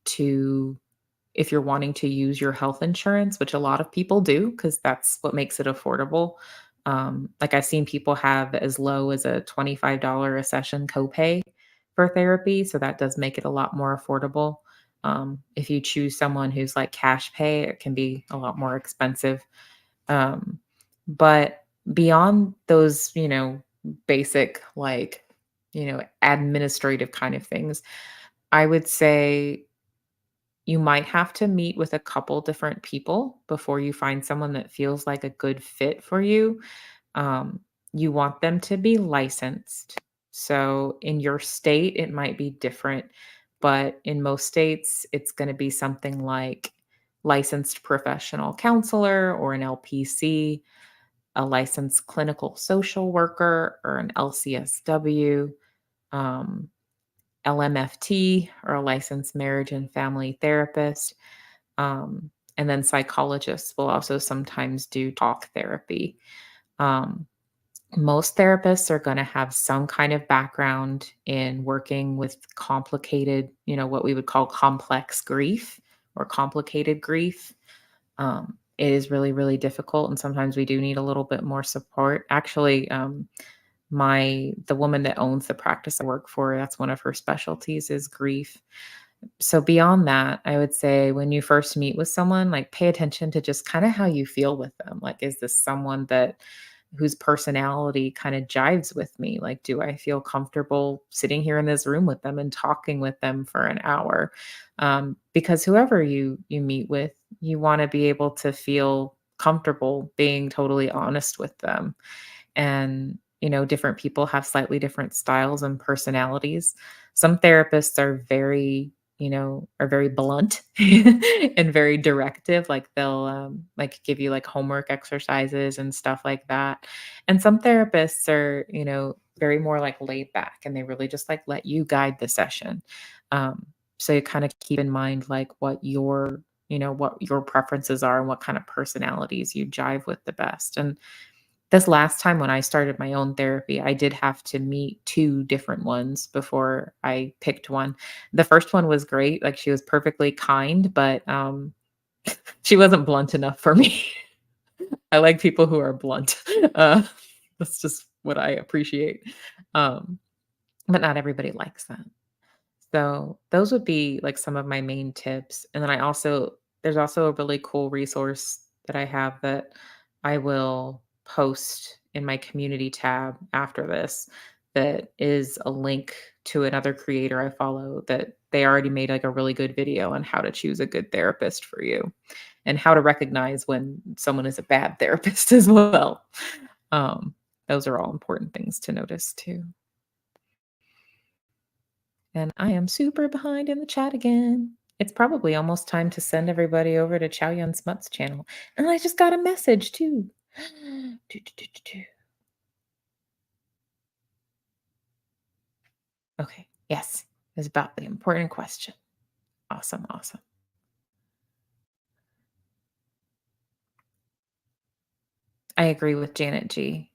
to if you're wanting to use your health insurance, which a lot of people do because that's what makes it affordable. Like I've seen people have as low as a $25 a session copay for therapy. So that does make it a lot more affordable. If you choose someone who's like cash pay, it can be a lot more expensive. Um, but beyond those, basic like, administrative kind of things, I would say you might have to meet with a couple different people before you find someone that feels like a good fit for you. Um, you want them to be licensed. So in your state, it might be different, but in most states, it's going to be something like licensed professional counselor or an LPC, a licensed clinical social worker or an LCSW. Um, LMFT or a licensed marriage and family therapist. And then psychologists will also sometimes do talk therapy. Um, Most therapists are going to have some kind of background in working with complicated, what we would call complex grief or complicated grief. It is really, really difficult, and sometimes we do need a little bit more support. Actually, the woman that owns the practice I work for, that's one of her specialties is grief. So beyond that, I would say when you first meet with someone, like pay attention to just kind of how you feel with them. Like, is this someone that whose personality kind of jives with me? Like, do I feel comfortable sitting here in this room with them and talking with them for an hour? Because whoever you meet with, you want to be able to feel comfortable being totally honest with them. And different people have slightly different styles and personalities. Some therapists are very blunt and very directive. Like they'll like give you like homework exercises and stuff like that. And some therapists are very more like laid back, and they really just like let you guide the session. So you kind of keep in mind like what your preferences are and what kind of personalities you jive with the best. And this last time when I started my own therapy, I did have to meet 2 different ones before I picked one. The first one was great, like, she was perfectly kind, but, she wasn't blunt enough for me. I like people who are blunt. Uh, that's just what I appreciate. Um, but not everybody likes that. So, those would be, like, some of my main tips, and then there's also a really cool resource that I have that I will post in my community tab after this, that is a link to another creator I follow that they already made, like, a really good video on how to choose a good therapist for you, and how to recognize when someone is a bad therapist as well. Um, those are all important things to notice too. And I am super behind in the chat again. It's probably almost time to send everybody over to Chow Yun Smut's channel. And I just got a message too. Do, do, do, do, do. Okay. Yes. It's about the important question. Awesome. Awesome. I agree with Janet G.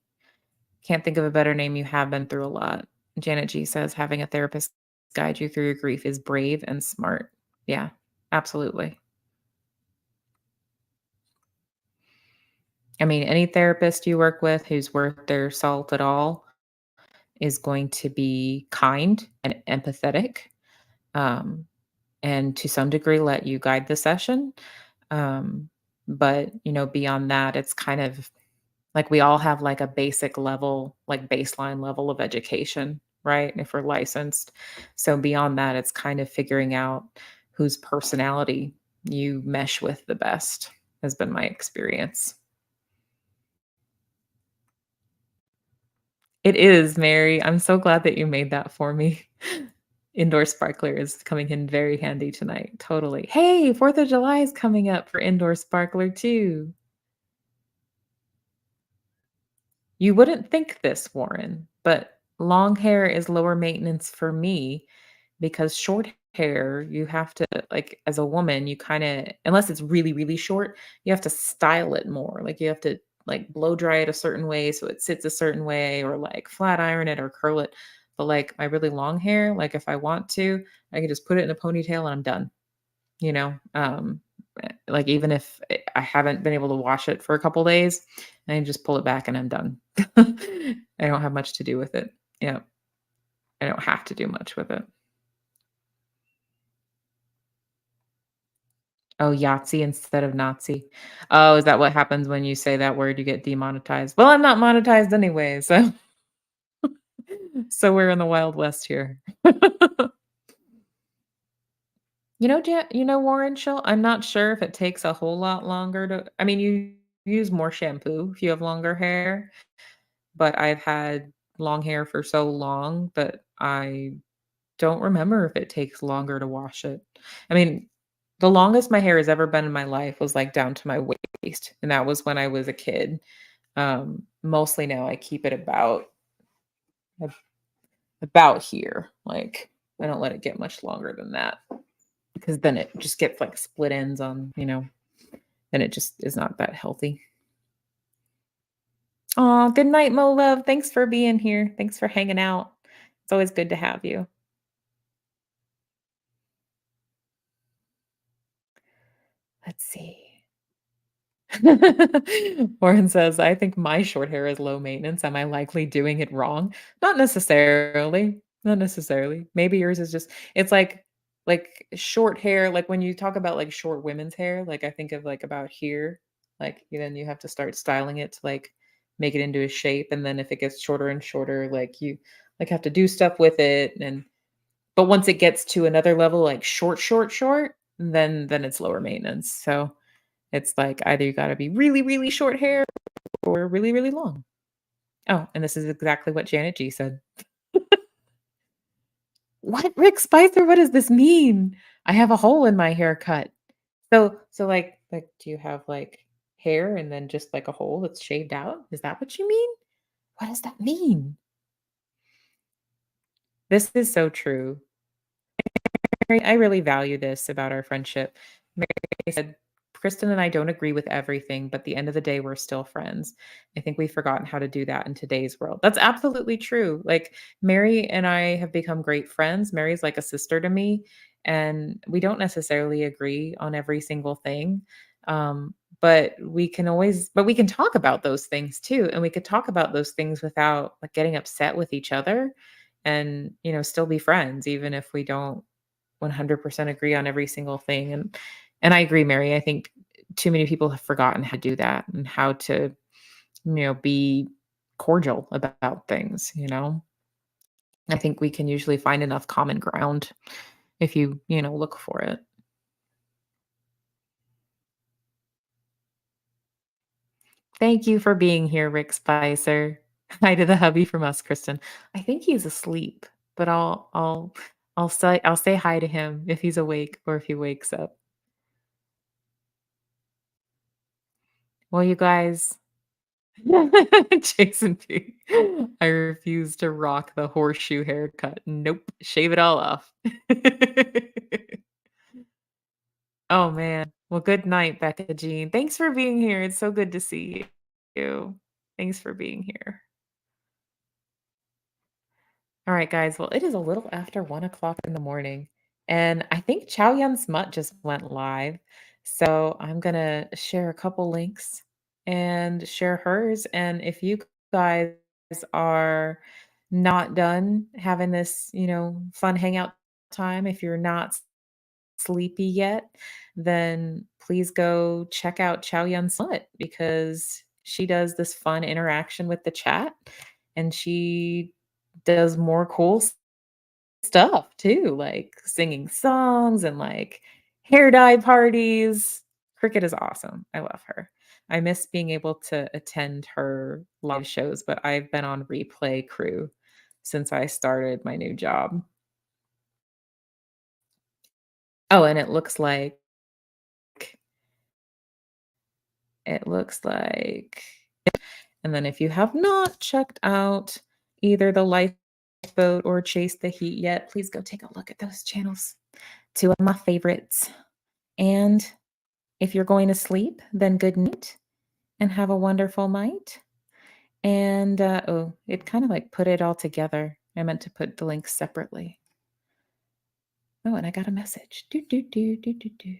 Can't think of a better name. You have been through a lot. Janet G says having a therapist guide you through your grief is brave and smart. Yeah, absolutely. I mean, any therapist you work with who's worth their salt at all is going to be kind and empathetic, um, and to some degree let you guide the session. Um, but beyond that, it's kind of like we all have like a basic level, like baseline level of education, right? If we're licensed. So beyond that, it's kind of figuring out whose personality you mesh with the best, has been my experience. It is, Mary. I'm so glad that you made that for me. Indoor sparkler is coming in very handy tonight. Totally. Hey, 4th of July is coming up for indoor sparkler too. You wouldn't think this, Warren, but long hair is lower maintenance for me because short hair, you have to, like, as a woman, you kinda, unless it's really, really short, you have to style it more. Like, you have to, like, blow dry it a certain way so it sits a certain way, or, like, flat iron it or curl it. But, like, my really long hair, like, if I want to, I can just put it in a ponytail and I'm done, you know? Like, even if I haven't been able to wash it for a couple days, I can just pull it back and I'm done. I don't have much to do with it. Yeah, I don't have to do much with it. Oh, Yahtzee instead of Nazi. Oh, is that what happens when you say that word? You get demonetized. Well, I'm not monetized anyway, so so we're in the Wild West here. Warren Schultz, I'm not sure if it takes a whole lot longer to, I mean, you use more shampoo if you have longer hair, but I've had long hair for so long that I don't remember if it takes longer to wash it. I mean, the longest my hair has ever been in my life was, like, down to my waist, and that was when I was a kid. Mostly now I keep it ab about here, like, I don't let it get much longer than that, because then it just gets, like, split ends on, then it just is not that healthy. Aw, good night, Mo love. Thanks for being here. Thanks for hanging out. It's always good to have you. Let's see. Warren says, I think my short hair is low maintenance. Am I likely doing it wrong? Not necessarily. Not necessarily. Maybe yours is just it's like short hair, like when you talk about like short women's hair, like I think of like about here, like then you have to start styling it to like make it into a shape. And then if it gets shorter and shorter, like you like have to do stuff with it. And but once it gets to another level, like short, then it's lower maintenance. So it's like either you gotta be really, really short hair or really, really long. Oh, and this is exactly what Janet G said. "What, Rick Spicer? What does this mean? I have a hole in my haircut." So like, do you have, like, hair and then just, like, a hole that's shaved out? Is that what you mean? What does that mean? This is so true. I really value this about our friendship. Mary said, Kristen and I don't agree with everything, but at the end of the day, we're still friends. I think we've forgotten how to do that in today's world. That's absolutely true. Like Mary and I have become great friends. Mary's like a sister to me, and we don't necessarily agree on every single thing. But we can talk about those things too. And we could talk about those things without like getting upset with each other and, still be friends, even if we don't 100% agree on every single thing, and I agree, Mary, I think too many people have forgotten how to do that and how to, be cordial about things. I think we can usually find enough common ground if you look for it. Thank you for being here, Rick Spicer. Hi to the hubby from us, Kristen. I think he's asleep, but I'll say hi to him if he's awake or if he wakes up. Well, you guys Jason P. I refuse to rock the horseshoe haircut. Nope. Shave it all off. Oh, man. Well, good night, Becca Jean. Thanks for being here. It's so good to see you. Thanks for being here. All right, guys. Well, it is a little after 1 o'clock in the morning, and I think Chow Yun Smut just went live. So I'm going to share a couple links and share hers. And if you guys are not done having this, fun hangout time, if you're not sleepy yet, then please go check out Chow Yun Smut because she does this fun interaction with the chat and she does more cool stuff too, like singing songs and like hair dye parties. Cricket is awesome. I love her. I miss being able to attend her live shows, but I've been on replay crew since I started my new job. Oh, and it looks like and then if you have not checked out either the Lifeboat or Chase the Heat yet, please go take a look at those channels. Two of my favorites. And if you're going to sleep, then good night and have a wonderful night. And oh, it kind of like put it all together. I meant to put the links separately. Oh, and I got a message. Do do do do do do.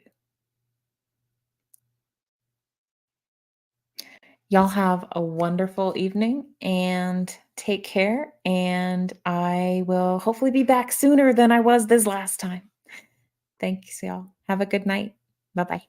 Y'all have a wonderful evening and take care. And I will hopefully be back sooner than I was this last time. Thanks, y'all. Have a good night. Bye bye.